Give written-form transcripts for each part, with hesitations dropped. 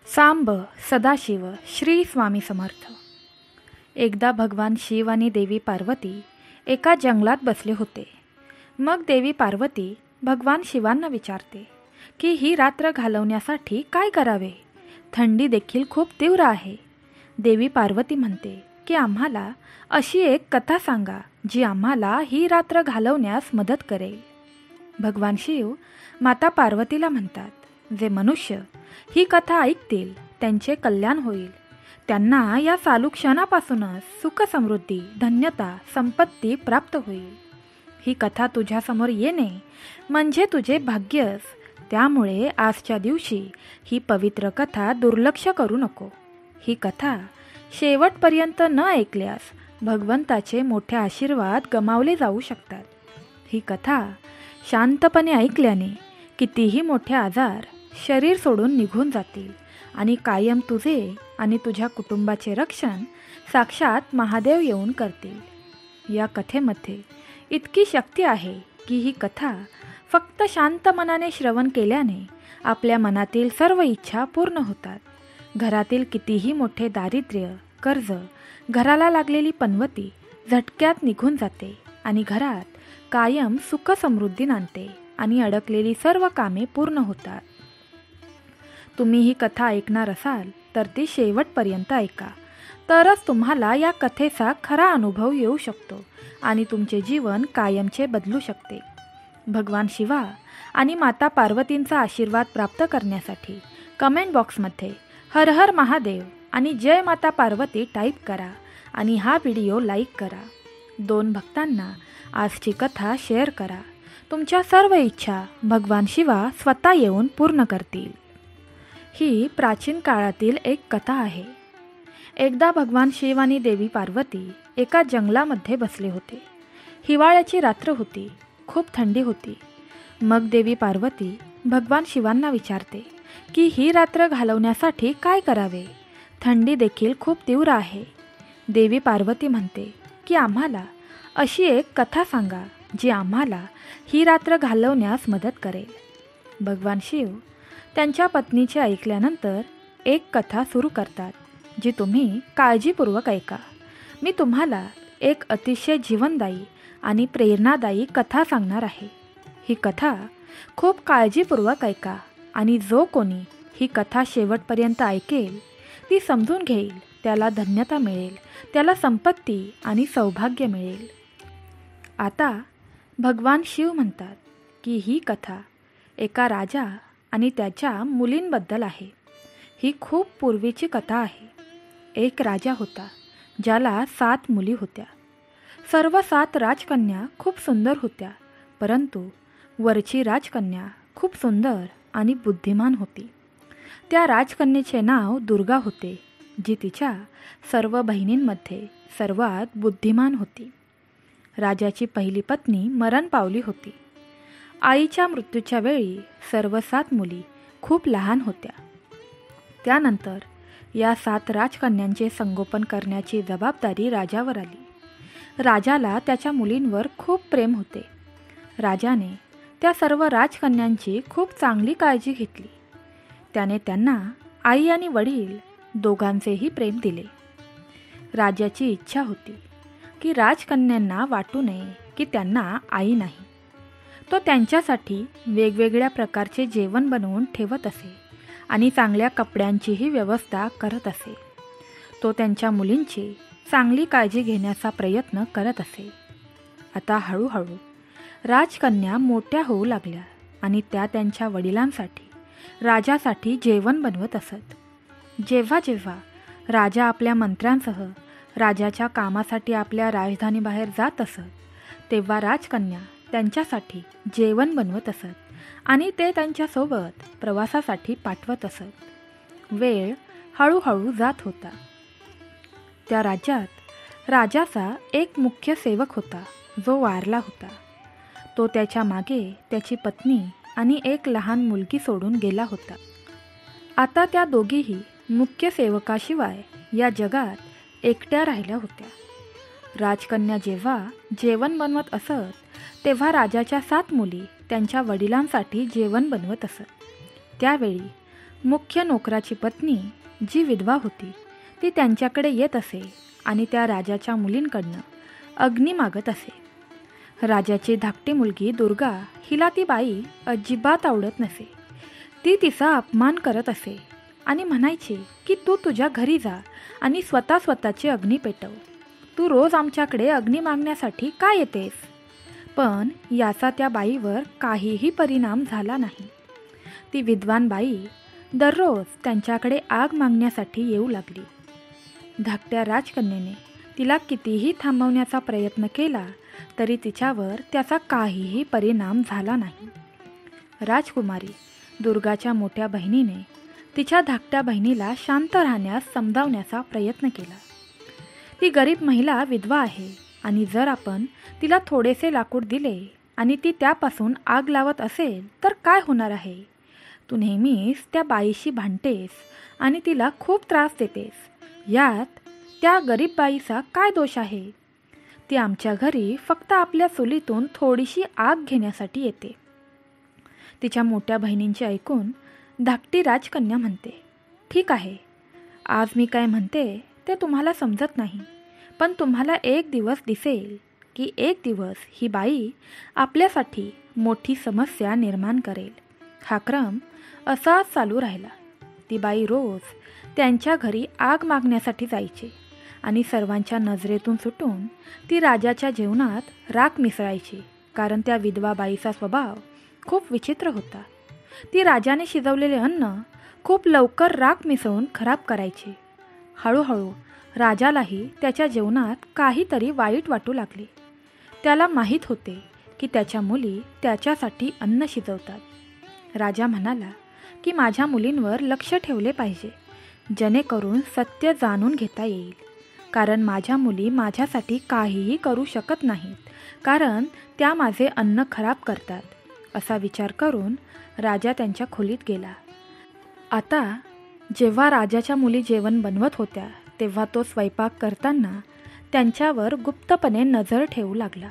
सांब सदाशिव श्री स्वामी समर्थ। एकदा भगवान शिव आणि देवी पार्वती एका जंगलात बसले होते। मग देवी पार्वती भगवान शिवांना विचारते की ही रात्र घालवण्यासाठी काय करावे? थंडी देखील खूप तीव्र आहे। देवी पार्वती म्हणते की आम्हाला अशी एक कथा सांगा जी आम्हाला ही रात्र घालवण्यास मदत करेल। भगवान शिव माता पार्वतीला म्हणतात, जे मनुष्य ही कथा ऐकतील त्यांचे कल्याण होईल। त्यांना या चालू क्षणापासूनच सुख समृद्धी धन्यता संपत्ती प्राप्त होईल। ही कथा तुझ्यासमोर येणे म्हणजे तुझे भाग्यच। त्यामुळे आजच्या दिवशी ही पवित्र कथा दुर्लक्ष करू नको। ही कथा शेवटपर्यंत न ऐकल्यास भगवंताचे मोठे आशीर्वाद गमावले जाऊ शकतात। ही कथा शांतपणे ऐकल्याने कितीही मोठे आजार शरीर सोडून निघून जातील आणि कायम तुझे आणि तुझ्या कुटुंबाचे रक्षण साक्षात महादेव येऊन करतील। या कथेमध्ये इतकी शक्ती आहे की ही कथा फक्त शांत मनाने श्रवण केल्याने आपल्या मनातील सर्व इच्छा पूर्ण होतात। घरातील कितीही मोठे दारिद्र्य कर्ज घराला लागलेली पनवती झटक्यात निघून जाते आणि घरात कायम सुख समृद्धी नांदते आणि अडकलेली सर्व कामे पूर्ण होतात। तुम्ही ही कथा ऐकणार असाल तर ती शेवटपर्यंत ऐका, तरच तुम्हाला या कथेचा खरा अनुभव येऊ शकतो आणि तुमचे जीवन कायमचे बदलू शकते। भगवान शिवा आणि माता पार्वतींचा आशीर्वाद प्राप्त करण्यासाठी कमेंट बॉक्समध्ये हर हर महादेव आणि जय माता पार्वती टाईप करा आणि हा व्हिडिओ लाईक करा। 2 भक्तांना आजची कथा शेअर करा। तुमच्या सर्व इच्छा भगवान शिवा स्वतः येऊन पूर्ण करतील। ही प्राचीन काळातील एक कथा आहे। एकदा भगवान शिव आणि देवी पार्वती एका जंगलामध्ये बसले होते। हिवाळ्याची रात्र होती, खूप थंडी होती। मग देवी पार्वती भगवान शिवांना विचारते की ही रात्र घालवण्यासाठी काय करावे? थंडी देखील खूप तीव्र आहे। देवी पार्वती म्हणते की आम्हाला अशी एक कथा सांगा जी आम्हाला ही रात्र घालवण्यास मदत करेल। भगवान शिव त्यांच्या पत्नीचे ऐकल्यानंतर एक कथा सुरू करतात, जी तुम्ही काळजीपूर्वक ऐका। मी तुम्हाला एक अतिशय जीवनदायी आणि प्रेरणादायी कथा सांगणार आहे। ही कथा खूप काळजीपूर्वक ऐका आणि जो कोणी ही कथा शेवटपर्यंत ऐकेल ती समजून घेईल त्याला धन्यता मिळेल, त्याला संपत्ती आणि सौभाग्य मिळेल। आता भगवान शिव म्हणतात की ही कथा एका राजा आणि त्याच्या मुलींबद्दल आहे। ही खूप पूर्वीची कथा आहे। एक राजा होता ज्याला 7 मुली होत्या। सर्व 7 राजकन्या खूप सुंदर होत्या, परंतु वरची राजकन्या खूप सुंदर आणि बुद्धिमान होती। त्या राजकन्येचे नाव दुर्गा होते, जी तिच्या सर्व बहिणींमध्ये सर्वात बुद्धिमान होती। राजाची पहिली पत्नी मरण पावली होती। आईच्या मृत्यूच्या वेळी सर्व 7 मुली खूप लहान होत्या। त्यानंतर या 7 राजकन्यांचे संगोपन करण्याची जबाबदारी राजावर आली। राजाला त्याच्या मुलींवर खूप प्रेम होते। राजाने त्या सर्व राजकन्यांची खूप चांगली काळजी घेतली। त्याने त्यांना आई आणि वडील दोघांचेही प्रेम दिले। राजाची इच्छा होती की राजकन्यांना वाटू नये की त्यांना आई नाही। तो त्यांच्यासाठी वेगवेगळ्या प्रकारचे जेवण बनवून ठेवत असे आणि चांगल्या कपड्यांचीही व्यवस्था करत असे। तो त्यांच्या मुलींची चांगली काळजी घेण्याचा प्रयत्न करत असे। आता हळूहळू राजकन्या मोठ्या होऊ लागल्या आणि त्या त्यांच्या वडिलांसाठी राजासाठी जेवण बनवत असत। जेव्हा जेव्हा राजा आपल्या मंत्र्यांसह राजाच्या कामासाठी आपल्या राजधानीबाहेर जात असत, तेव्हा राजकन्या त्यांच्यासाठी जेवण बनवत असत आणि ते त्यांच्यासोबत प्रवासासाठी पाठवत असत। वेळ हळूहळू जात होता। त्या राज्यात राजाचा एक मुख्य सेवक होता जो वारला होता। तो त्याच्या मागे त्याची पत्नी आणि एक लहान मुलगी सोडून गेला होता। आता त्या दोघीही मुख्य सेवकाशिवाय या जगात एकट्या राहिल्या होत्या। राजकन्या जेव्हा जेवण बनवत असत तेव्हा राजाच्या 7 मुली त्यांच्या वडिलांसाठी जेवण बनवत असत। त्यावेळी मुख्य नोकराची पत्नी जी विधवा होती ती त्यांच्याकडे येत असे आणि त्या राजाच्या मुलींकडनं अग्नी मागत असे. राजाची धाकटी मुलगी दुर्गा हिला ती बाई अजिबात आवडत नसे. ती तिचा अपमान करत असे आणि म्हणायची की तू तुझ्या घरी जा आणि स्वतःची अग्नी पेटव. तू रोज आमच्याकडे अग्नी मागण्यासाठी का येतेस? पण याचा त्या बाईवर काहीही परिणाम झाला नाही. ती विद्वान बाई दररोज त्यांच्याकडे आग मागण्यासाठी येऊ लागली. धाकट्या राजकन्येने तिला कितीही थांबवण्याचा प्रयत्न केला तरी तिच्यावर त्याचा काहीही परिणाम झाला नाही. राजकुमारी दुर्गाच्या मोठ्या बहिणीने तिच्या धाकट्या बहिणीला शांत राहण्यास समजावण्याचा प्रयत्न केला. ती गरीब महिला विधवा आहे आणि जर आपण तिला थोडेसे लाकूड दिले आणि ती त्यापासून आग लावत असेल तर काय होणार आहे? तू नेहमीच त्या बाईशी भांडतेस आणि तिला खूप त्रास देतेस. यात त्या गरीब बाईचा काय दोष आहे? ती आमच्या घरी फक्त आपल्या चुलीतून थोडीशी आग घेण्यासाठी येते. तिच्या मोठ्या बहिणींचे ऐकून धाकटी राजकन्या म्हणते, ठीक आहे, आज मी काय म्हणते ते तुम्हाला समजत नाही, पण तुम्हाला एक दिवस दिसेल की एक दिवस ही बाई आपल्यासाठी मोठी समस्या निर्माण करेल. हा क्रम असाच चालू राहिला. ती बाई रोज त्यांच्या घरी आग मागण्यासाठी जायची आणि सर्वांच्या नजरेतून सुटून ती राजाच्या जेवणात राख मिसळायची, कारण त्या विधवा बाईचा स्वभाव खूप विचित्र होता. ती राजाने शिजवलेले अन्न खूप लवकर राख मिसळून खराब करायची. हळूहळू राजालाही त्याच्या जेवणात काहीतरी वाईट वाटू लागले. त्याला माहीत होते की त्याच्या मुली त्याच्यासाठी अन्न शिजवतात. राजा म्हणाला की माझ्या मुलींवर लक्ष ठेवले पाहिजे जेणेकरून सत्य जाणून घेता येईल, कारण माझ्या मुली माझ्यासाठी काहीही करू शकत नाहीत, कारण त्या माझे अन्न खराब करतात. असा विचार करून राजा त्यांच्या खोलीत गेला. आता जेव्हा राजाच्या मुली जेवण बनवत होत्या तेव्हा तो स्वयंपाक करताना त्यांच्यावर गुप्तपणे नजर ठेवू लागला.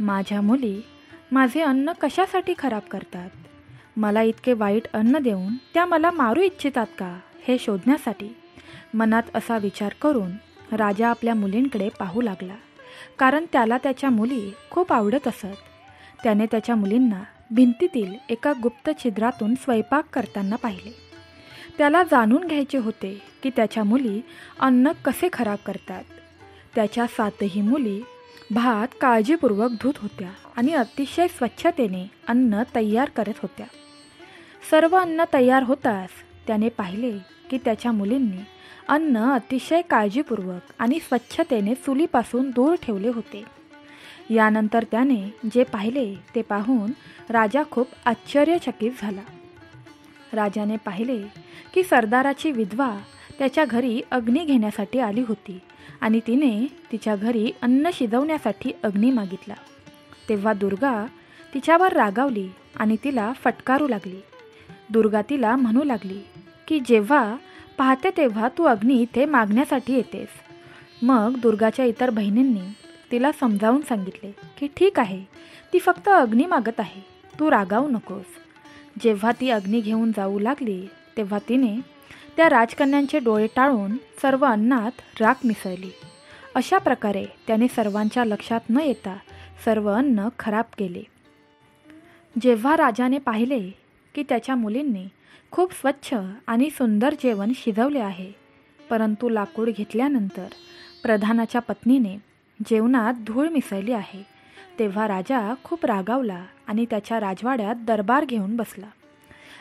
माझ्या मुली माझे अन्न कशासाठी खराब करतात? मला इतके वाईट अन्न देऊन त्या मला मारू इच्छितात का, हे शोधण्यासाठी मनात असा विचार करून राजा आपल्या मुलींकडे पाहू लागला, कारण त्याला त्याच्या मुली खूप आवडत असत. त्याने त्याच्या मुलींना भिंतीतील एका गुप्त छिद्रातून स्वयंपाक करताना पाहिले. त्याला जाणून घ्यायचे होते की त्याच्या मुली अन्न कसे खराब करतात. त्याच्या 7ही मुली भात काळजीपूर्वक धुत होत्या आणि अतिशय स्वच्छतेने अन्न तयार करत होत्या. सर्व अन्न तयार होताच त्याने पाहिले की त्याच्या मुलींनी अन्न अतिशय काळजीपूर्वक आणि स्वच्छतेने चुलीपासून दूर ठेवले होते. यानंतर त्याने जे पाहिले ते पाहून राजा खूप आश्चर्यचकित झाला. राजाने पाहिले की सरदाराची विधवा त्याच्या घरी अग्नी घेण्यासाठी आली होती आणि तिने तिच्या घरी अन्न शिजवण्यासाठी अग्नी मागितला. तेव्हा दुर्गा तिच्यावर रागावली आणि तिला फटकारू लागली. दुर्गा तिला म्हणू लागली की जेव्हा पाहते तेव्हा तू अग्नी इथे मागण्यासाठी येतेस. मग दुर्गाच्या इतर बहिणींनी तिला समजावून सांगितले की ठीक आहे, ती फक्त अग्नी मागत आहे, तू रागावू नकोस. जेव्हा ती अग्नी घेऊन जाऊ लागली तेव्हा तिने त्या राजकन्यांचे डोळे टाळून सर्व अन्नात राख मिसळली. अशा प्रकारे त्याने सर्वांच्या लक्षात न येता सर्व अन्न खराब केले. जेव्हा राजाने पाहिले की त्याच्या मुलींनी खूप स्वच्छ आणि सुंदर जेवण शिजवले आहे, परंतु लाकूड घेतल्यानंतर प्रधानाच्या पत्नीने जेवणात धूळ मिसळली आहे, तेव्हा राजा खूप रागावला आणि त्याच्या राजवाड्यात दरबार घेऊन बसला.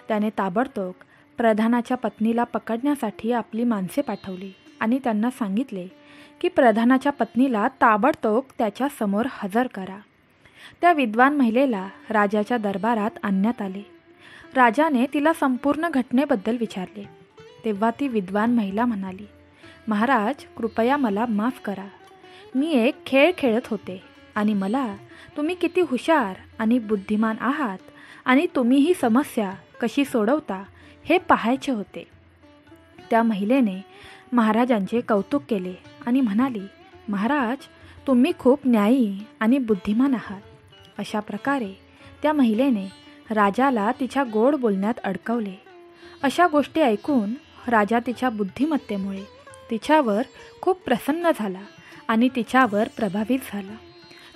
त्याने ताबडतोब प्रधानाच्या पत्नीला पकडण्यासाठी आपली माणसे पाठवली आणि त्यांना सांगितले की प्रधानाच्या पत्नीला ताबडतोब त्याच्या समोर हजर करा. त्या विद्वान महिलेला राजाच्या दरबारात आणण्यात आले. राजाने तिला संपूर्ण घटनेबद्दल विचारले. तेव्हा ती विद्वान महिला म्हणाली, महाराज, कृपया मला माफ करा. मी एक खेळ खेळत होते आणि मला तुम्ही किती हुशार आणि बुद्धिमान आहात आणि तुम्ही ही समस्या कशी सोडवता हे पाहायचे होते. त्या महिलेने महाराजांचे कौतुक केले आणि म्हणाली, महाराज, तुम्ही खूप न्यायी आणि बुद्धिमान आहात. अशा प्रकारे त्या महिलेने राजाला तिच्या गोड बोलण्यात अडकवले अशा गोष्टी ऐकून राजा तिच्या बुद्धिमत्तेमुळे तिच्यावर खूप प्रसन्न झाला आणि तिच्यावर प्रभावित झाला.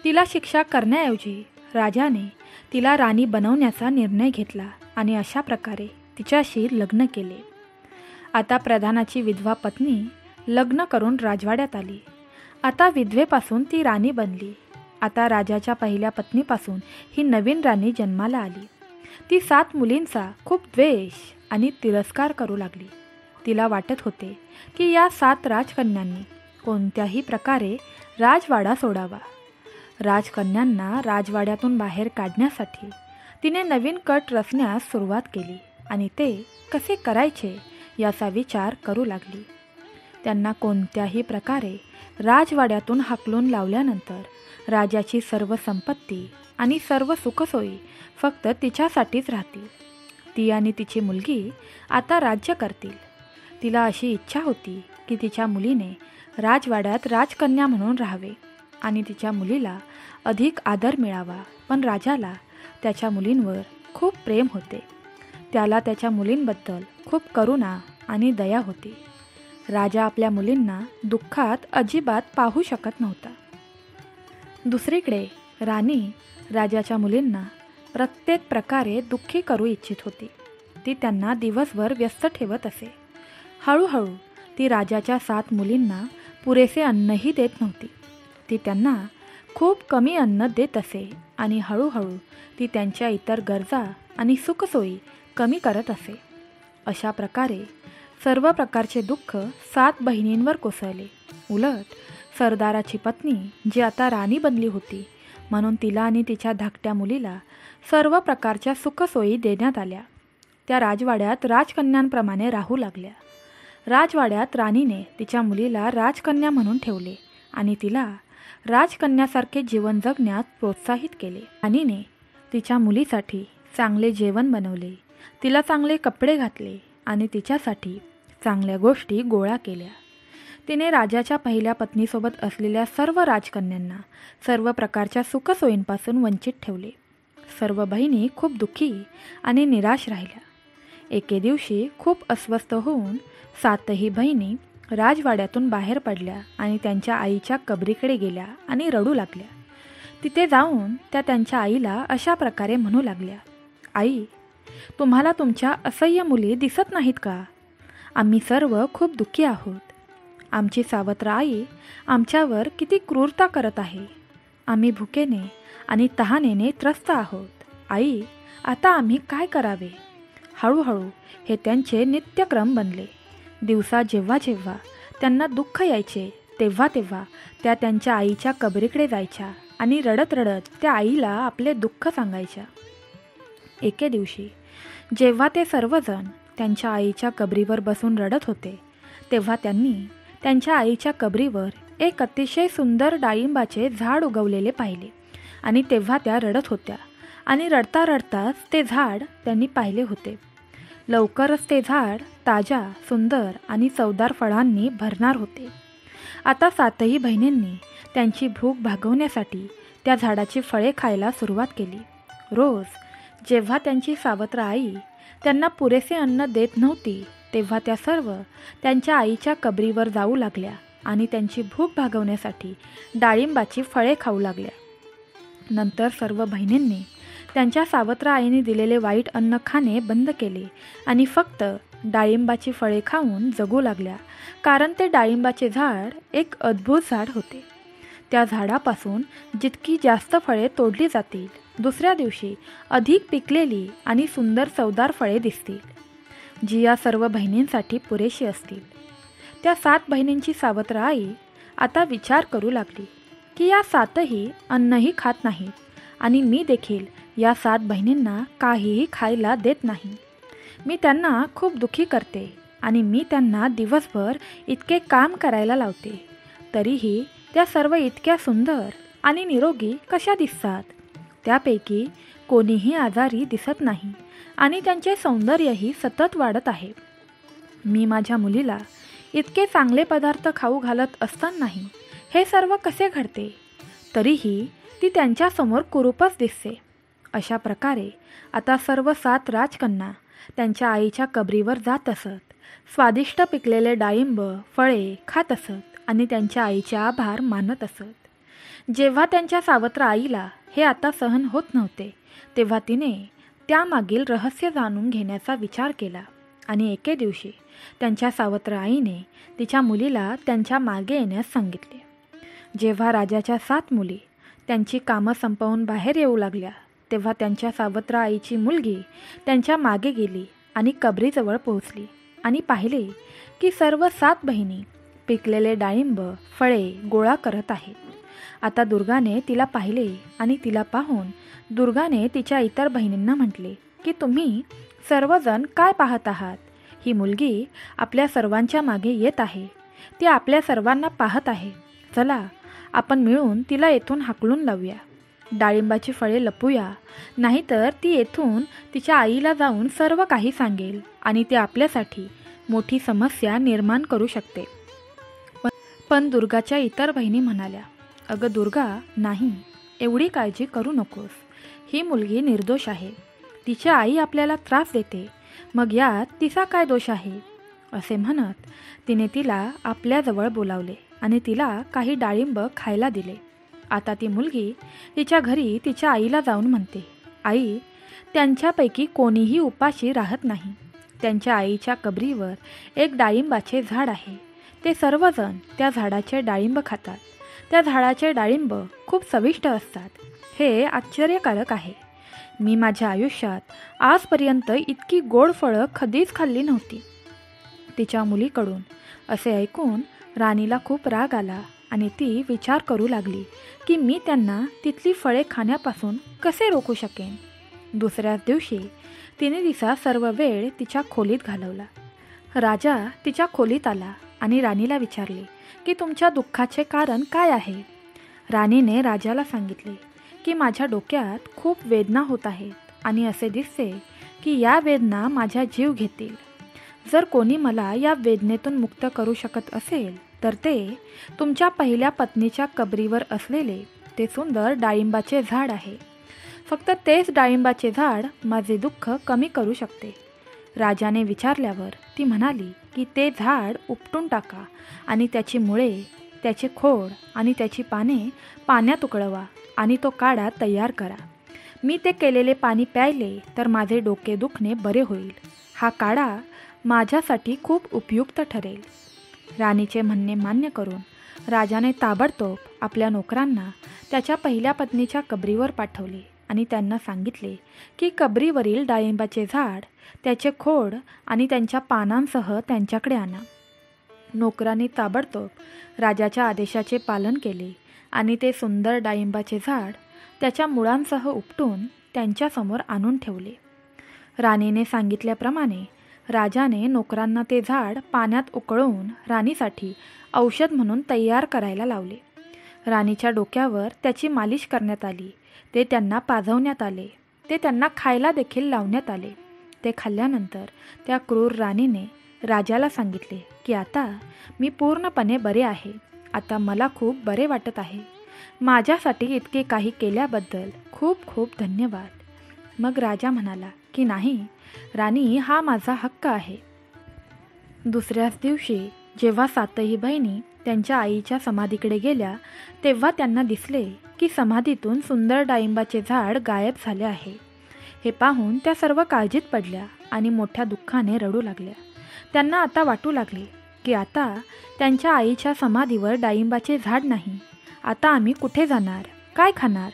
तिला शिक्षा करण्याऐवजी राजाने तिला राणी बनवण्याचा निर्णय घेतला आणि अशा प्रकारे तिच्याशी लग्न केले. आता प्रधानाची विधवा पत्नी लग्न करून राजवाड्यात आली. आता विधवेपासून ती राणी बनली. आता राजाच्या पहिल्या पत्नीपासून ही नवीन राणी जन्माला आली. ती 7 मुलींचा खूप द्वेष आणि तिरस्कार करू लागली. तिला वाटत होते की या 7 राजकन्यांनी कोणत्याही प्रकारे राजवाडा सोडावा. राजकन्यांना राजवाड्यातून बाहेर काढण्यासाठी तिने नवीन कट रचण्यास सुरुवात केली आणि ते कसे करायचे याचा विचार करू लागली. त्यांना कोणत्याही प्रकारे राजवाड्यातून हाकलून लावल्यानंतर राजाची सर्व संपत्ती आणि सर्व सुखसोयी फक्त तिच्यासाठीच राहतील. ती आणि तिची मुलगी आता राज्य करतील. तिला अशी इच्छा होती की तिच्या मुलीने राजवाड्यात राजकन्या म्हणून राहावे आणि तिच्या मुलीला अधिक आदर मिळावा. पण राजाला त्याच्या मुलींवर खूप प्रेम होते. त्याला त्याच्या मुलींबद्दल खूप करुणा आणि दया होती. राजा आपल्या मुलींना दुःखात अजिबात पाहू शकत नव्हता. दुसरीकडे राणी राजाच्या मुलींना प्रत्येक प्रकारे दुःखी करू इच्छित होती. ती त्यांना दिवसभर व्यस्त ठेवत असे. हळूहळू ती राजाच्या 7 मुलींना पुरेसे अन्नही देत नव्हती. ती त्यांना खूप कमी अन्न देत असे आणि हळूहळू ती त्यांच्या इतर गरजा आणि सुखसोयी कमी करत असे. अशा प्रकारे सर्व प्रकारचे दुःख 7 बहिणींवर कोसळले. उलट सरदाराची पत्नी जी आता राणी बनली होती म्हणून तिला आणि तिच्या धाकट्या मुलीला सर्व प्रकारच्या सुखसोयी देण्यात आल्या. त्या राजवाड्यात राजकन्यांप्रमाणे राहू लागल्या. राजवाड्यात राणीने तिच्या मुलीला राजकन्या म्हणून ठेवले आणि तिला राजकन्यासारखे जीवन जगण्यात प्रोत्साहित केले. राणीने तिच्या मुलीसाठी चांगले जेवण बनवले, तिला चांगले कपडे घातले आणि तिच्यासाठी चांगल्या गोष्टी गोळा केल्या. तिने राजाच्या पहिल्या पत्नीसोबत असलेल्या सर्व राजकन्यांना सर्व प्रकारच्या सुखसोयींपासून वंचित ठेवले. सर्व बहिणी खूप दुःखी आणि निराश राहिल्या. एके दिवशी खूप अस्वस्थ होऊन 7ही बहिणी राजवाड्यातून बाहेर पडल्या आणि त्यांच्या आईच्या कबरीकडे गेल्या आणि रडू लागल्या. तिथे जाऊन त्या त्यांच्या आईला अशा प्रकारे म्हणू लागल्या, आई, तुम्हाला तुमच्या असह्य मुली दिसत नाहीत का? आम्ही सर्व खूप दुःखी आहोत. आमची सावत्र आई आमच्यावर किती क्रूरता करत आहे. आम्ही भुकेने आणि तहानेने त्रस्त आहोत. आई, आता आम्ही काय करावे? हळूहळू हे त्यांचे नित्यक्रम बनले. दिवसा जेव्हा जेव्हा त्यांना दुःख यायचे तेव्हा तेव्हा त्या त्यांच्या आईच्या कबरीकडे जायच्या आणि रडत रडत त्या आईला आपले दुःख सांगायच्या. एके दिवशी जेव्हा ते सर्वजण त्यांच्या आईच्या कबरीवर बसून रडत होते तेव्हा त्यांनी त्यांच्या आईच्या कबरीवर एक अतिशय सुंदर डाळिंबाचे झाड उगवलेले पाहिले आणि तेव्हा त्या रडत होत्या आणि रडता रडताच ते झाड त्यांनी पाहिले होते. लवकरच ते झाड ताज्या, सुंदर आणि चवदार फळांनी भरणार होते. आता 7ही बहिणींनी त्यांची भूक भागवण्यासाठी त्या झाडाची फळे खायला सुरुवात केली. रोज जेव्हा त्यांची सावत्र आई त्यांना पुरेसे अन्न देत नव्हती तेव्हा त्या सर्व त्यांच्या आईच्या कबरीवर जाऊ लागल्या आणि त्यांची भूक भागवण्यासाठी डाळिंबाची फळे खाऊ लागल्या. नंतर सर्व बहिणींनी त्यांच्या सावत्र आईने दिलेले वाईट अन्न खाणे बंद केले आणि फक्त डाळिंबाची फळे खाऊन जगू लागल्या, कारण ते डाळिंबाचे झाड एक अद्भुत झाड होते. त्या झाडापासून जितकी जास्त फळे तोडली जातील, दुसऱ्या दिवशी अधिक पिकलेली आणि सुंदर चवदार फळे दिसतील, जी या सर्व बहिणींसाठी पुरेशी असतील. त्या 7 बहिणींची सावत्र आई आता विचार करू लागली की या 7ही अन्नही खात नाहीत आणि मी देखील या 7 बहिणींना काहीही खायला देत नाही. मी त्यांना खूप दुःखी करते आणि मी त्यांना दिवसभर इतके काम करायला लावते, तरीही त्या सर्व इतक्या सुंदर आणि निरोगी कशा दिसतात? त्यापैकी कोणीही आजारी दिसत नाही आणि त्यांचे सौंदर्यही सतत वाढत आहे. मी माझ्या मुलीला इतके चांगले पदार्थ खाऊ घालत असतानाही हे सर्व कसे घडते? तरीही ती त्यांच्यासमोर कुरूपच दिसते. अशा प्रकारे आता सर्व 7 राजकन्या त्यांच्या आईच्या कबरीवर जात असत, स्वादिष्ट पिकलेले डाळिंब फळे खात असत आणि त्यांच्या आईचे आभार मानत असत. जेव्हा त्यांच्या सावत्र आईला हे आता सहन होत नव्हते, तेव्हा तिने त्यामागील रहस्य जाणून घेण्याचा विचार केला आणि एके दिवशी त्यांच्या सावत्र आईने तिच्या मुलीला त्यांच्या मागे येण्यास सांगितले. जेव्हा राजाच्या 7 मुली त्यांची कामं संपवून बाहेर येऊ लागल्या, तेव्हा त्यांच्या सावत्र आईची मुलगी त्यांच्या मागे गेली आणि कबरीजवळ पोहोचली आणि पाहिले की सर्व 7 बहिणी पिकलेले डाळिंब फळे गोळा करत आहेत. आता दुर्गाने तिला पाहिले आणि तिला पाहून दुर्गाने तिच्या इतर बहिणींना म्हटले की तुम्ही सर्वजण काय पाहत आहात? ही मुलगी आपल्या सर्वांच्या मागे येत आहे. ती आपल्या सर्वांना पाहत आहे. चला आपण मिळून तिला येथून हाकलून लावूया. डाळिंबाची फळे लपूया, नाहीतर ती येथून तिच्या आईला जाऊन सर्व काही सांगेल आणि ती आपल्यासाठी मोठी समस्या निर्माण करू शकते. पण दुर्गाच्या इतर बहिणी म्हणाल्या, अगं दुर्गा, नाही, एवढी काळजी करू नकोस. ही मुलगी निर्दोष आहे. तिची आई आपल्याला त्रास देते, मग यात तिचा काय दोष आहे? असे म्हणत तिने तिला आपल्याजवळ बोलावले आणि तिला काही डाळिंब खायला दिले. आता ती मुलगी तिच्या घरी तिच्या आईला जाऊन म्हणते, आई, त्यांच्यापैकी कोणीही उपाशी राहत नाही. त्यांच्या आईच्या कबरीवर एक डाळिंबाचे झाड आहे. ते सर्वजण त्या झाडाचे डाळिंब खातात. त्या झाडाचे डाळिंब खूप चविष्ट असतात. हे आश्चर्यकारक आहे. मी माझ्या आयुष्यात आजपर्यंत इतकी गोड फळं कधीच खाल्ली नव्हती. तिच्या मुलीकडून असे ऐकून राणीला खूप राग आला आणि ती विचार करू लागली की मी त्यांना तिथली फळे खाण्यापासून कसे रोखू शकेन. दुसऱ्याच दिवशी तिने तिचा सर्व वेळ तिच्या खोलीत घालवला. राजा तिच्या खोलीत आला आणि राणीला विचारले की तुमच्या दुःखाचे कारण काय आहे? राणीने राजाला सांगितले की माझ्या डोक्यात खूप वेदना होत आहेत आणि असे दिसते की या वेदना माझा जीव घेतील. जर कोणी मला या वेदनेतून मुक्त करू शकत असेल तर ते तुमच्या पहिल्या पत्नीच्या कबरीवर असलेले ते सुंदर डाळिंबाचे झाड आहे. फक्त तेच डाळिंबाचे झाड माझे दुःख कमी करू शकते. राजाने विचारल्यावर ती म्हणाली की ते झाड उपटून टाका आणि त्याची मुळे, त्याचे खोड आणि त्याची पाने पाण्यात उकळवा आणि तो काढा तयार करा. मी ते केलेले पाणी प्यायले तर माझे डोके दुखणे बरे होईल. हा काढा माझ्यासाठी खूप उपयुक्त ठरेल. राणीचे म्हणणे मान्य करून राजाने ताबडतोब आपल्या नोकरांना त्याच्या पहिल्या पत्नीच्या कबरीवर पाठवले आणि त्यांना सांगितले की कबरीवरील डाळिंबाचे झाड, त्याचे खोड आणि त्यांच्या पानांसह त्यांच्याकडे आणा. नोकरांनी ताबडतोब राजाच्या आदेशाचे पालन केले आणि ते सुंदर डाळिंबाचे झाड त्याच्या मुळांसह उपटून त्यांच्यासमोर आणून ठेवले. राणीने सांगितल्याप्रमाणे राजाने नोकरांना ते झाड पाण्यात उकळून राणीसाठी औषध म्हणून तयार करायला लावले. राणीच्या डोक्यावर त्याची मालिश करण्यात आली. ते त्यांना पाजवण्यात आले. ते त्यांना खायला देखील लावण्यात आले. ते खाल्ल्यानंतर त्या क्रूर राणीने राजाला सांगितले की आता मी पूर्णपणे बरे आहे. आता मला खूप बरे वाटत आहे. माझ्यासाठी इतके काही केल्याबद्दल खूप खूप धन्यवाद. मग राजा म्हणाला की नाही राणी, हा माझा हक्क आहे. दुसऱ्याच दिवशी जेव्हा 7ही बहिणी त्यांच्या आईच्या समाधीकडे गेल्या तेव्हा त्यांना दिसले की समाधीतून सुंदर डाळिंबाचे झाड गायब झाले आहे. हे पाहून त्या सर्व काळजीत पडल्या आणि मोठ्या दुःखाने रडू लागल्या. त्यांना आता वाटू लागले की आता त्यांच्या आईच्या समाधीवर डाळिंबाचे झाड नाही. आता आम्ही कुठे जाणार, काय खाणार?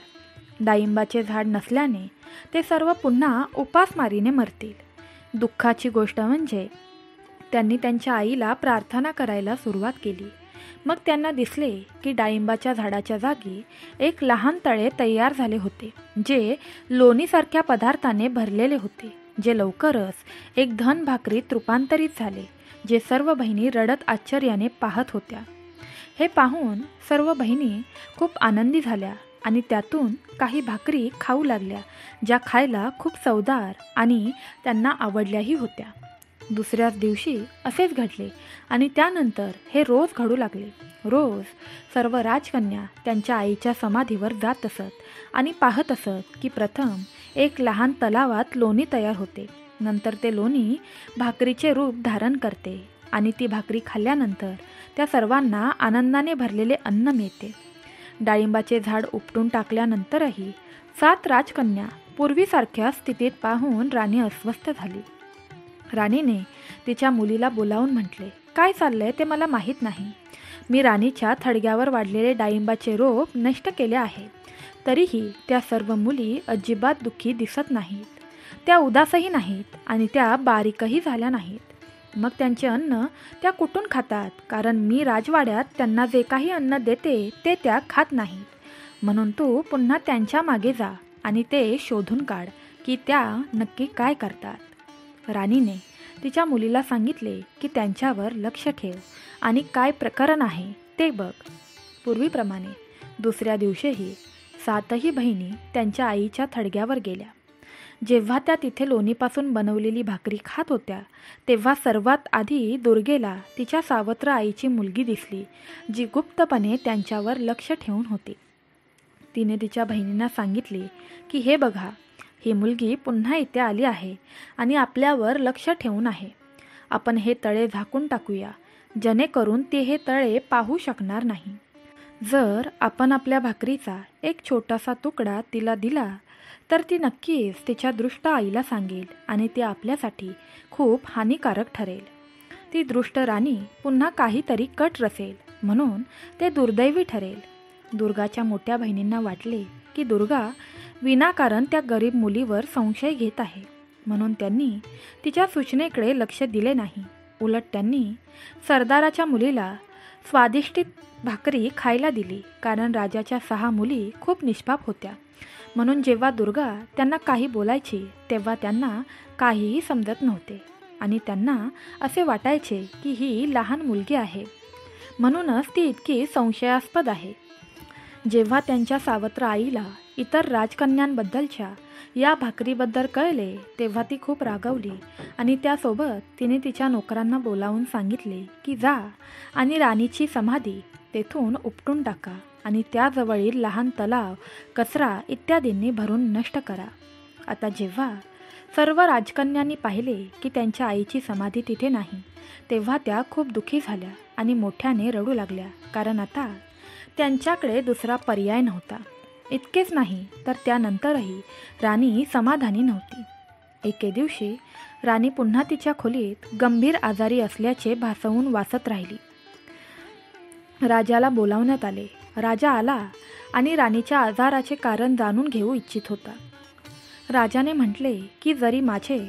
डाळिंबाचे झाड नसल्याने ते सर्व पुन्हा उपासमारीने मरतील. दुःखाची गोष्ट म्हणजे त्यांनी त्यांच्या आईला प्रार्थना करायला सुरुवात केली. मग त्यांना दिसले की डाळिंबाच्या झाडाच्या जागी एक लहान तळे तयार झाले होते, जे लोणीसारख्या पदार्थाने भरलेले होते, जे लवकरच एक धन भाकरीत रूपांतरित झाले, जे सर्व बहिणी रडत आश्चर्याने पाहत होत्या. हे पाहून सर्व बहिणी खूप आनंदी झाल्या आणि त्यातून काही भाकरी खाऊ लागल्या, ज्या खायला खूप चवदार आणि त्यांना आवडल्याही होत्या. दुसऱ्याच दिवशी असेच घडले आणि त्यानंतर हे रोज घडू लागले. रोज सर्व राजकन्या त्यांच्या आईच्या समाधीवर जात असत आणि पाहत असत की प्रथम एक लहान तलावात लोणी तयार होते नंतर ते लोणी भाकरीचे रूप धारण करते आणि ती भाकरी खाल्ल्यानंतर त्या सर्वांना आनंदाने भरलेले अन्न मिळते. डाळिंबाचे झाड उपटून टाकल्यानंतरही 7 राजकन्या पूर्वीसारख्या स्थितीत पाहून राणी अस्वस्थ झाली. राणीने तिच्या मुलीला बोलावून म्हटले, काय चाललंय ते मला माहीत नाही. मी राणीच्या थडग्यावर वाढलेले डाळिंबाचे रोप नष्ट केले आहे. तरीही त्या सर्व मुली अजिबात दुःखी दिसत नाहीत. त्या उदासही नाहीत आणि त्या बारीकही झाल्या नाहीत. मग त्यांचे अन्न त्या कुठून खातात? कारण मी राजवाड्यात त्यांना जे काही अन्न देते ते त्या खात नाहीत. म्हणून तू पुन्हा त्यांच्या मागे जा आणि ते शोधून काढ की त्या नक्की काय करतात. राणीने तिच्या मुलीला सांगितले की त्यांच्यावर लक्ष ठेव आणि काय प्रकरण आहे ते बघ. पूर्वीप्रमाणे दुसऱ्या दिवशीही 7ही बहिणी त्यांच्या आईच्या थडग्यावर गेल्या. जेव्हा त्या तिथे लोणीपासून बनवलेली भाकरी खात होत्या तेव्हा सर्वात आधी दुर्गेला तिच्या सावत्र आईची मुलगी दिसली, जी गुप्तपणे त्यांच्यावर लक्ष ठेवून होती. तिने तिच्या बहिणींना सांगितले की हे बघा, ही मुलगी पुन्हा इथे आली आहे आणि आपल्यावर लक्ष ठेवून आहे. आपण हे तळे झाकून टाकूया, जेणेकरून ती हे तळे पाहू शकणार नाही. जर आपण आपल्या भाकरीचा एक छोटासा तुकडा तिला दिला तर ती नक्कीच तिच्या दृष्ट आईला सांगेल आणि ते आपल्यासाठी खूप हानिकारक ठरेल. ती दृष्ट राणी पुन्हा काहीतरी कट रचेल, म्हणून ते दुर्दैवी ठरेल. दुर्गाच्या मोठ्या बहिणींना वाटले की दुर्गा विनाकारण त्या गरीब मुलीवर संशय घेत आहे, म्हणून त्यांनी तिच्या सूचनेकडे लक्ष दिले नाही. उलट त्यांनी सरदाराच्या मुलीला स्वादिष्ट भाकरी खायला दिली, कारण राजाच्या 6 मुली खूप निष्पाप होत्या. म्हणून जेव्हा दुर्गा त्यांना काही बोलायची तेव्हा त्यांना काहीही समजत नव्हते आणि त्यांना असे वाटायचे की ही लहान मुलगी आहे, म्हणूनच ती इतकी संशयास्पद आहे. जेव्हा त्यांच्या सावत्र आईला इतर राजकन्यांबद्दलच्या या भाकरीबद्दल कळले तेव्हा ती खूप रागावली आणि त्यासोबत तिने तिच्या नोकरांना बोलावून सांगितले की जा आणि राणीची समाधी तेथून उपटून टाका आणि त्याजवळील लहान तलाव, कचरा इत्यादींनी भरून नष्ट करा. आता जेव्हा सर्व राजकन्यांनी पाहिले की त्यांच्या आईची समाधी तिथे नाही तेव्हा त्या खूप दुःखी झाल्या आणि मोठ्याने रडू लागल्या, कारण आता त्यांच्याकडे दुसरा पर्याय नव्हता. इतकेच नाही तर त्यानंतरही राणी समाधानी नव्हती. एके दिवशी राणी पुन्हा तिच्या खोलीत गंभीर आजारी असल्याचे भासवून वाचत राहिली. राजाला बोलावण्यात आले. राजा आला आणि राणीच्या आजाराचे कारण जाणून घेऊ इच्छित होता. राजाने म्हटले की जरी माझे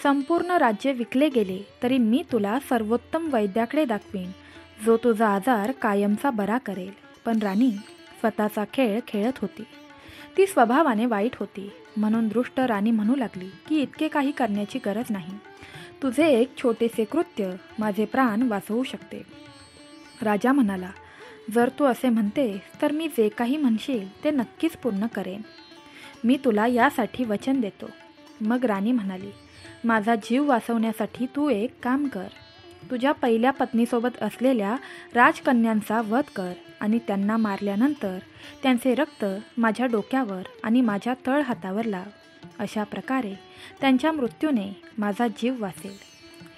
संपूर्ण राज्य विकले गेले तरी मी तुला सर्वोत्तम वैद्याकडे दाखवीन, जो तुझा आजार कायमचा बरा करेल. पण राणी स्वतःचा खेळ खेळत होती. ती स्वभावाने वाईट होती, म्हणून दृष्ट राणी म्हणू लागली की इतके काही करण्याची गरज नाही. तुझे एक छोटेसे कृत्य माझे प्राण वाचवू शकते. राजा म्हणाला, जर तू असे म्हणतेस तर मी जे काही म्हणशील ते नक्कीच पूर्ण करेन. मी तुला यासाठी वचन देतो. मग राणी म्हणाली, माझा जीव वाचवण्यासाठी तू एक काम कर. तुझ्या पहिल्या पत्नीसोबत असलेल्या राजकन्यांचा वध कर आणि त्यांना मारल्यानंतर त्यांचे रक्त माझ्या डोक्यावर आणि माझ्या तळहातावर लाव. अशा प्रकारे त्यांच्या मृत्यूने माझा जीव वाचेल.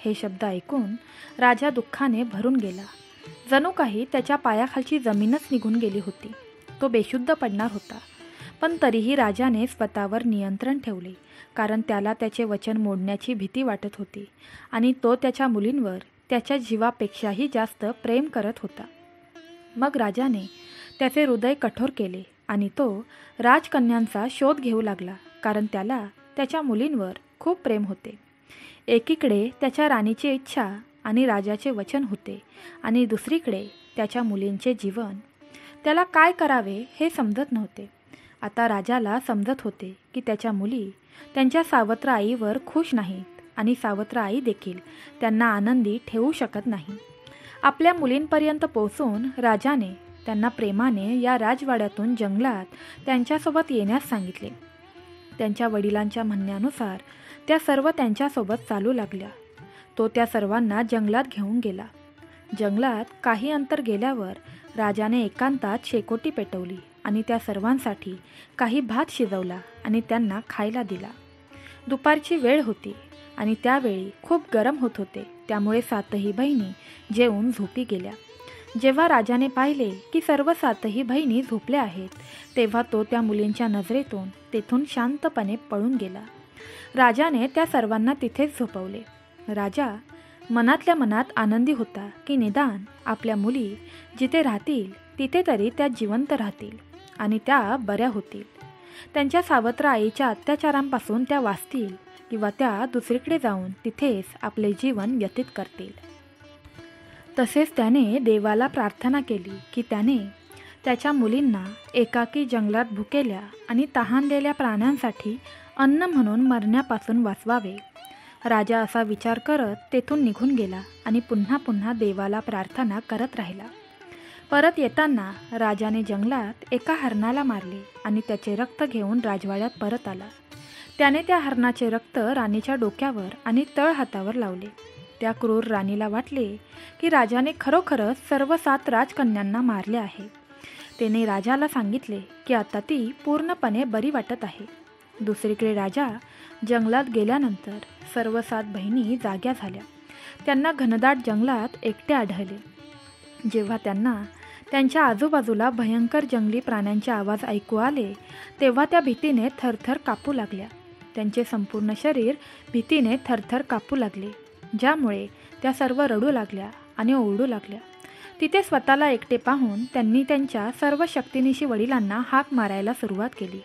हे शब्द ऐकून राजा दुःखाने भरून गेला. जणू काही त्याच्या पायाखालची जमीनच निघून गेली होती. तो बेशुद्ध पडणार होता. पण तरीही राजाने स्वतःवर नियंत्रण ठेवले, कारण त्याला त्याचे वचन मोडण्याची भीती वाटत होती आणि तो त्याच्या मुलींवर त्याच्या जीवापेक्षाही जास्त प्रेम करत होता. मग राजाने त्याचे हृदय कठोर केले आणि तो राजकन्यांचा शोध घेऊ लागला, कारण त्याला त्याच्या मुलींवर खूप प्रेम होते. एकीकडे त्याच्या राणीची इच्छा आणि राजाचे वचन होते आणि दुसरीकडे त्याच्या मुलींचे जीवन. त्याला काय करावे हे समजत नव्हते. आता राजाला समजत होते की त्याच्या मुली त्यांच्या सावत्र आईवर खुश नाहीत आणि सावत्र आई देखील त्यांना आनंदी ठेवू शकत नाही. आपल्या मुलींपर्यंत पोहोचून राजाने त्यांना प्रेमाने या राजवाड्यातून जंगलात त्यांच्यासोबत येण्यास सांगितले. त्यांच्या वडिलांच्या म्हणण्यानुसार त्या सर्व त्यांच्यासोबत चालू लागल्या. तो त्या सर्वांना जंगलात घेऊन गेला. जंगलात काही अंतर गेल्यावर राजाने एकांतात शेकोटी पेटवली आणि त्या सर्वांसाठी काही भात शिजवला आणि त्यांना खायला दिला. दुपारची वेळ होती. आणि त्यावेळी खूप गरम होत होते, त्यामुळे 7ही बहिणी जेवून झोपी गेल्या. जेव्हा राजाने पाहिले की सर्व 7ही बहिणी झोपल्या आहेत, तेव्हा तो त्या मुलींच्या नजरेतून तेथून शांतपणे पळून गेला. राजाने त्या सर्वांना तिथेच झोपवले. राजा मनातल्या मनात आनंदी होता की निदान आपल्या मुली जिथे राहतील तिथे तरी त्या जिवंत राहतील आणि त्या बऱ्या होतील. त्यांच्या सावत्र आईच्या अत्याचारांपासून त्या वाचतील किंवा त्या दुसरीकडे जाऊन तिथेच आपले जीवन व्यतीत करतील. तसेच त्याने देवाला प्रार्थना केली की त्याने त्याच्या मुलींना एकाकी जंगलात भुकेल्या आणि तहानलेल्या प्राण्यांसाठी अन्न म्हणून मरण्यापासून वाचवावे. राजा असा विचार करत तेथून निघून गेला आणि पुन्हा पुन्हा देवाला प्रार्थना करत राहिला. परत येताना राजाने जंगलात एका हरणाला मारले आणि त्याचे रक्त घेऊन राजवाड्यात परत आला. त्याने त्या हरणाचे रक्त राणीच्या डोक्यावर आणि तळहातावर लावले. त्या क्रूर राणीला वाटले की राजाने खरोखरच सर्व 7 राजकन्यांना मारले आहे. त्याने राजाला सांगितले की आता ती पूर्णपणे बरी वाटत आहे. दुसरीकडे राजा जंगलात गेल्यानंतर सर्व 7 बहिणी जाग्या झाल्या. त्यांना घनदाट जंगलात एकटे आढळले. जेव्हा त्यांना त्यांच्या आजूबाजूला भयंकर जंगली प्राण्यांचे आवाज ऐकू आले, तेव्हा त्या भीतीने थरथर कापू लागल्या. त्यांचे संपूर्ण शरीर भीतीने थरथर कापू लागले, ज्यामुळे त्या सर्व रडू लागल्या आणि ओरडू लागल्या. तिथे स्वतःला एकटे पाहून त्यांनी त्यांच्या सर्व शक्तिनिशी वडिलांना हाक मारायला सुरुवात केली.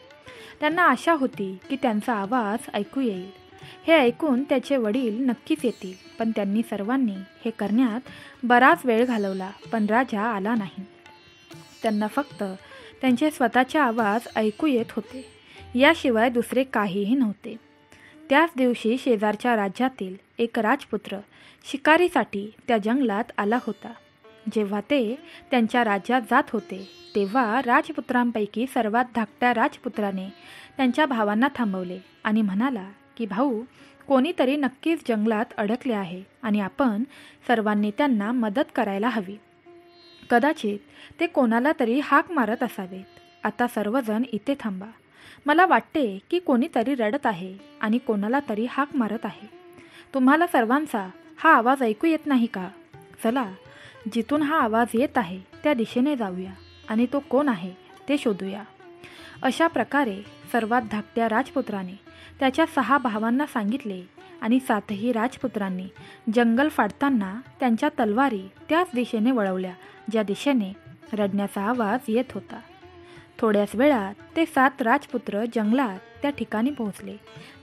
त्यांना आशा होती की त्यांचा आवाज ऐकू येईल. हे ऐकून त्याचे वडील नक्कीच येतील, पण त्यांनी सर्वांनी हे करण्यात बराच वेळ घालवला, पण राजा आला नाही. त्यांना फक्त त्यांचे स्वतःचे आवाज ऐकू येत होते, याशिवाय दुसरे काहीही नव्हते. त्याच दिवशी शेजारच्या राज्यातील एक राजपुत्र शिकारीसाठी त्या जंगलात आला होता. जेव्हा ते त्यांच्या राज्यात जात होते, तेव्हा राजपुत्रांपैकी सर्वात धाकट्या राजपुत्राने त्यांच्या भावांना थांबवले आणि म्हणाला की भाऊ, कोणीतरी नक्कीच जंगलात अडकले आहे आणि आपण सर्वांनी त्यांना मदत करायला हवी. कदाचित ते कोणाला तरी हाक मारत असावेत. आता सर्वजण इथे थांबा. मला वाटते की कोणीतरी रडत आहे आणि कोणाला तरी हाक मारत आहे. तुम्हाला सर्वांचा हा आवाज ऐकू येत नाही का? चला, जिथून हा आवाज येत आहे त्या दिशेने जाऊया आणि तो कोण आहे ते शोधूया. अशा प्रकारे सर्वात धाकट्या राजपुत्राने त्याच्या 6 भावांना सांगितले आणि 7ही राजपुत्रांनी जंगल फाडताना त्यांच्या तलवारी त्याच दिशेने वळवल्या ज्या दिशेने रडण्याचा आवाज येत होता. थोड्याच वेळात ते 7 राजपुत्र जंगलात त्या ठिकाणी पोहोचले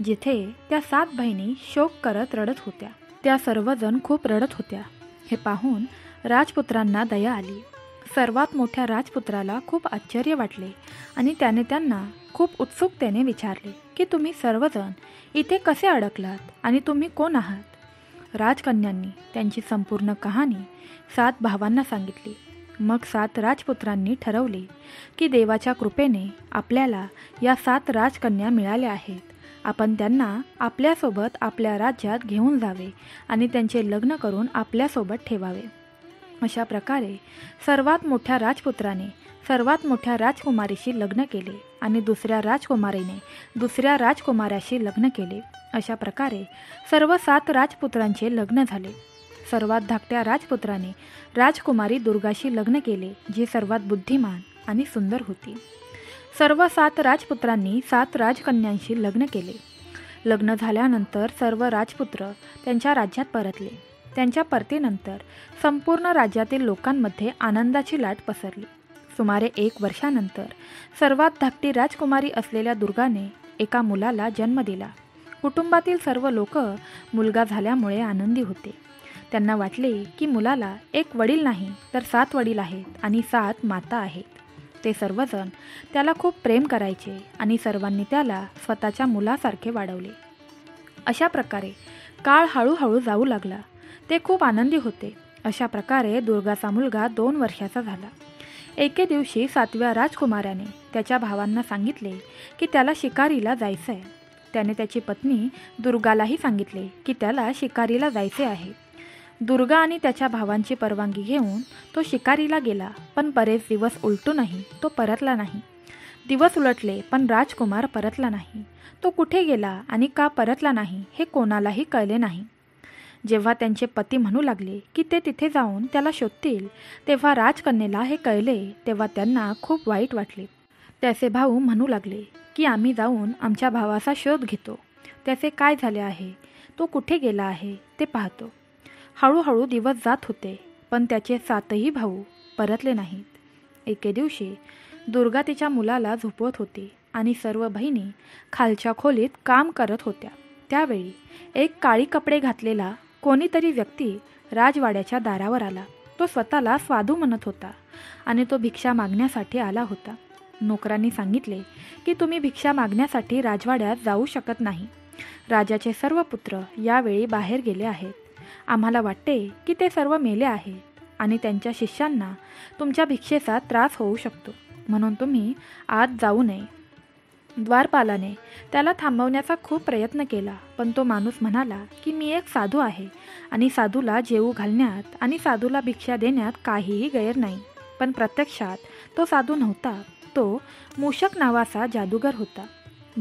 जिथे त्या 7 बहिणी शोक करत रडत होत्या. त्या सर्वजण खूप रडत होत्या. हे पाहून राजपुत्रांना दया आली. सर्वात मोठ्या राजपुत्राला खूप आश्चर्य वाटले आणि त्याने त्यांना खूप उत्सुकतेने विचारले की तुम्ही सर्वजण इथे कसे अडकलात आणि तुम्ही कोण आहात? राजकन्यांनी त्यांची संपूर्ण कहाणी 7 भावांना सांगितली. मग 7 राजपुत्रांनी ठरवले की देवाच्या कृपेने आपल्याला या 7 राजकन्या मिळाल्या आहेत. आपण त्यांना आपल्यासोबत आपल्या राज्यात घेऊन जावे आणि त्यांचे लग्न करून आपल्यासोबत ठेवावे. अशा प्रकारे सर्वात मोठ्या राजपुत्राने सर्वात मोठ्या राजकुमारीशी लग्न केले आणि दुसऱ्या राजकुमारीने दुसऱ्या राजकुमाराशी लग्न केले. अशा प्रकारे सर्व 7 राजपुत्रांचे लग्न झाले. सर्वात धाकट्या राजपुत्राने राजकुमारी दुर्गाशी लग्न केले, जी सर्वात बुद्धिमान आणि सुंदर होती. सर्व 7 राजपुत्रांनी 7 राजकन्यांशी लग्न केले. लग्न झाल्यानंतर सर्व राजपुत्र त्यांच्या राज्यात परतले. त्यांच्या परतीनंतर संपूर्ण राज्यातील लोकांमध्ये आनंदाची लाट पसरली. सुमारे 1 वर्षानंतर सर्वात धाकटी राजकुमारी असलेल्या दुर्गाने एका मुलाला जन्म दिला. कुटुंबातील सर्व लोक मुलगा झाल्यामुळे आनंदी होते. त्यांना वाटले की मुलाला एक वडील नाही तर 7 वडील आहेत आणि 7 माता आहेत. ते सर्वजण त्याला खूप प्रेम करायचे आणि सर्वांनी त्याला स्वतःच्या मुलासारखे वाढवले. अशा प्रकारे काळ हळूहळू जाऊ लागला. ते खूप आनंदी होते. अशा प्रकारे दुर्गाचा मुलगा 2 वर्षाचा झाला. एके दिवशी 7व्या राजकुमाराने त्याच्या भावांना सांगितले की त्याला शिकारीला जायचं आहे. त्याने त्याची पत्नी दुर्गालाही सांगितले की त्याला शिकारीला जायचे आहे. दुर्गा आणि त्याच्या भावांची परवानगी घेऊन तो शिकारीला गेला, पण बरेच दिवस उलटूनही तो परतला नाही. दिवस उलटले पण राजकुमार परतला नाही. तो कुठे गेला आणि का परतला नाही हे कोणालाही कळले नाही. जेव्हा त्यांचे पती म्हणू लागले की ते तिथे जाऊन त्याला शोधतील, तेव्हा राजकन्येला हे कळले. तेव्हा त्यांना खूप वाईट वाटले. त्याचे भाऊ म्हणू लागले की आम्ही जाऊन आमच्या भावाचा शोध घेतो. त्याचे काय झाले आहे, तो कुठे गेला आहे ते पाहतो. हळूहळू दिवस जात होते, पण त्याचे 7ही भाऊ परतले नाहीत. एके दिवशी दुर्गा तिच्या मुलाला झोपवत होती आणि सर्व बहिणी खालच्या खोलीत काम करत होत्या. त्यावेळी एक काळी कपडे घातलेला कोणीतरी व्यक्ती राजवाड्याच्या दारावर आला. तो स्वतःला साधू म्हणत होता आणि तो भिक्षा मागण्यासाठी आला होता. नोकरांनी सांगितले की तुम्ही भिक्षा मागण्यासाठी राजवाड्यात जाऊ शकत नाही. राजाचे सर्व पुत्र यावेळी बाहेर गेले आहेत. आम्हाला वाटते की ते सर्व मेले आहेत आणि त्यांच्या शिष्यांना तुमच्या भिक्षेचा त्रास होऊ शकतो, म्हणून तुम्ही आत जाऊ नये. द्वारपालाने त्याला थांबवण्याचा खूप प्रयत्न केला, पण तो माणूस म्हणाला की मी एक साधू आहे आणि साधूला जेवू घालण्यात आणि साधूला भिक्षा देण्यात काहीही गैर नाही. पण प्रत्यक्षात तो साधू नव्हता, तो मूषक नावाचा जादूगर होता.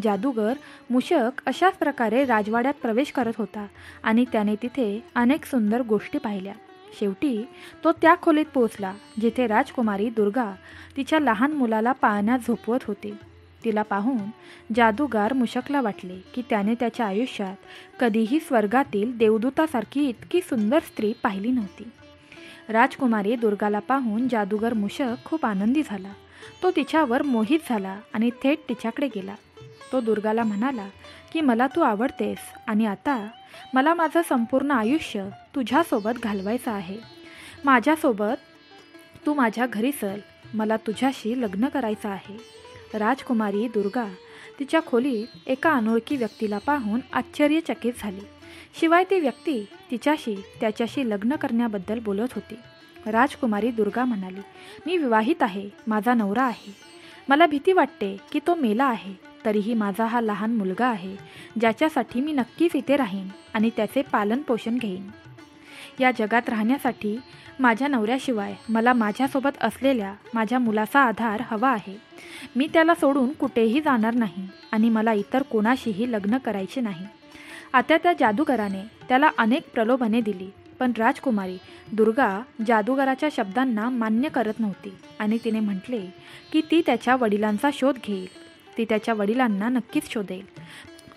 जादूगर मूषक अशाच प्रकारे राजवाड्यात प्रवेश करत होता आणि त्याने तिथे अनेक सुंदर गोष्टी पाहिल्या. शेवटी तो त्या खोलीत पोहोचला जिथे राजकुमारी दुर्गा तिच्या लहान मुलाला पाळण्यात झोपवत होती. तिला पाहून जादूगार मूषकला वाटले की त्याने त्याच्या आयुष्यात कधीही स्वर्गातील देवदूतासारखी इतकी सुंदर स्त्री पाहिली नव्हती. राजकुमारी दुर्गाला पाहून जादूगर मूषक खूप आनंदी झाला. तो तिच्यावर मोहित झाला आणि थेट तिच्याकडे गेला. तो दुर्गाला म्हणाला की मला तू आवडतेस आणि आता मला माझं संपूर्ण आयुष्य तुझ्यासोबत घालवायचं आहे. माझ्यासोबत तू माझ्या घरी चल, मला तुझ्याशी लग्न करायचं आहे. राजकुमारी दुर्गा तिच्या खोलीत एका अनोळखी व्यक्तीला पाहून आश्चर्यचकित झाली. शिवाय ती व्यक्ती त्याच्याशी लग्न करण्याबद्दल बोलत होती. राजकुमारी दुर्गा म्हणाली, मी विवाहित आहे, माझा नवरा आहे. मला भीती वाटते की तो मेला आहे, तरीही माझा हा लहान मुलगा आहे ज्याच्यासाठी मी नक्कीच इथे राहीन आणि त्याचे पालन पोषण घेईन. या जगात राहण्यासाठी माझ्या नवऱ्याशिवाय मला माझ्यासोबत असलेल्या माझ्या मुलाचा आधार हवा आहे. मी त्याला सोडून कुठेही जाणार नाही आणि मला इतर कोणाशीही लग्न करायचे नाही. आता त्या जादूगराने त्याला अनेक प्रलोभने दिली, पण राजकुमारी दुर्गा जादूगराच्या शब्दांना मान्य करत नव्हती आणि तिने म्हटले की ती त्याच्या वडिलांचा शोध घेईल. ती त्याच्या वडिलांना नक्कीच शोधेल.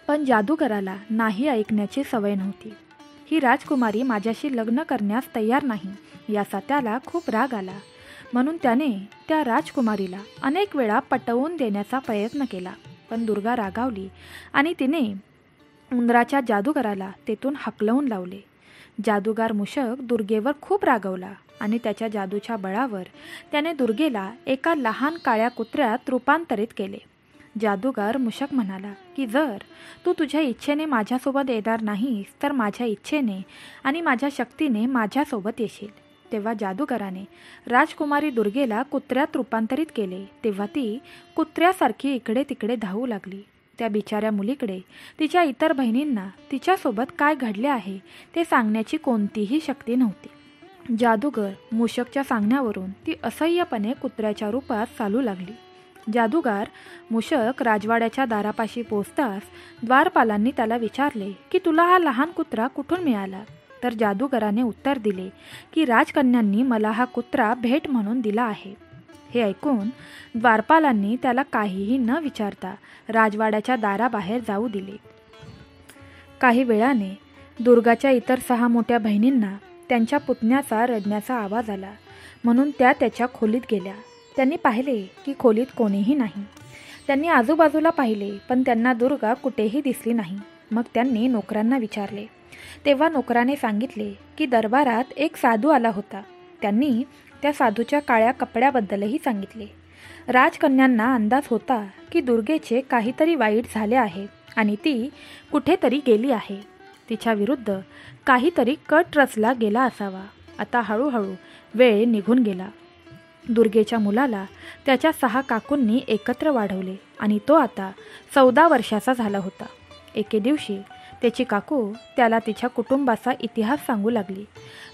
पण जादूगराला नाही ऐकण्याची सवय नव्हती. ही राजकुमारी माझ्याशी लग्न करण्यास तयार नाही याचा त्याला खूप राग आला. म्हणून त्याने त्या राजकुमारीला अनेक वेळा पटवून देण्याचा प्रयत्न केला, पण दुर्गा रागावली आणि तिने उंदराच्या जादूगराला तेथून हाकलवून लावले. जादूगार मूषक दुर्गेवर खूप रागवला आणि त्याच्या जादूच्या बळावर त्याने दुर्गेला एका लहान काळ्या कुत्र्यात रूपांतरित केले. जादूगार मूषक म्हणाला की जर तू तुझ्या इच्छेने माझ्यासोबत येणार नाहीस तर माझ्या इच्छेने आणि माझ्या शक्तीने माझ्यासोबत येशील. तेव्हा जादूगराने राजकुमारी दुर्गेला कुत्र्यात रूपांतरित केले. तेव्हा ती कुत्र्यासारखी इकडे तिकडे धावू लागली. त्या बिचाऱ्या मुलीकडे तिच्या इतर बहिणींना तिच्यासोबत काय घडले आहे ते सांगण्याची कोणतीही शक्ती नव्हती. जादूगर मूषकच्या सांगण्यावरून ती असह्यपणे कुत्र्याच्या रूपात चालू लागली. जादूगार मूषक राजवाड्याच्या दारापाशी पोचताच द्वारपालांनी त्याला विचारले की तुला हा लहान कुत्रा कुठून मिळाला. तर जादूगराने उत्तर दिले की राजकन्यांनी मला हा कुत्रा भेट म्हणून दिला आहे. हे ऐकून द्वारपालांनी त्याला काहीही न विचारता राजवाड्याच्या दाराबाहेर जाऊ दिले. काही वेळाने दुर्गाच्या इतर 6 मोठ्या बहिणींना त्यांच्या पुतण्याचा रडण्याचा आवाज आला, म्हणून त्या त्याच्या खोलीत गेल्या. त्यांनी पाहिले की खोलीत कोणीही नाही. त्यांनी आजूबाजूला पाहिले, पण त्यांना दुर्गा कुठेही दिसली नाही. मग त्यांनी नोकरांना विचारले. तेव्हा नोकराने सांगितले की दरबारात एक साधू आला होता. त्यांनी त्या साधूच्या काळ्या कपड्याबद्दलही सांगितले. राजकन्यांना अंदाज होता की दुर्गेचे काहीतरी वाईट झाले आहे आणि ती कुठेतरी गेली आहे. तिच्या विरुद्ध काहीतरी कट रचला गेला असावा. आता हळूहळू वेळ निघून गेला. दुर्गेच्या मुलाला त्याच्या 6 काकूंनी एकत्र वाढवले आणि तो आता 14 वर्षाचा झाला होता. एके दिवशी त्याची काकू त्याला तिच्या कुटुंबाचा इतिहास सांगू लागली.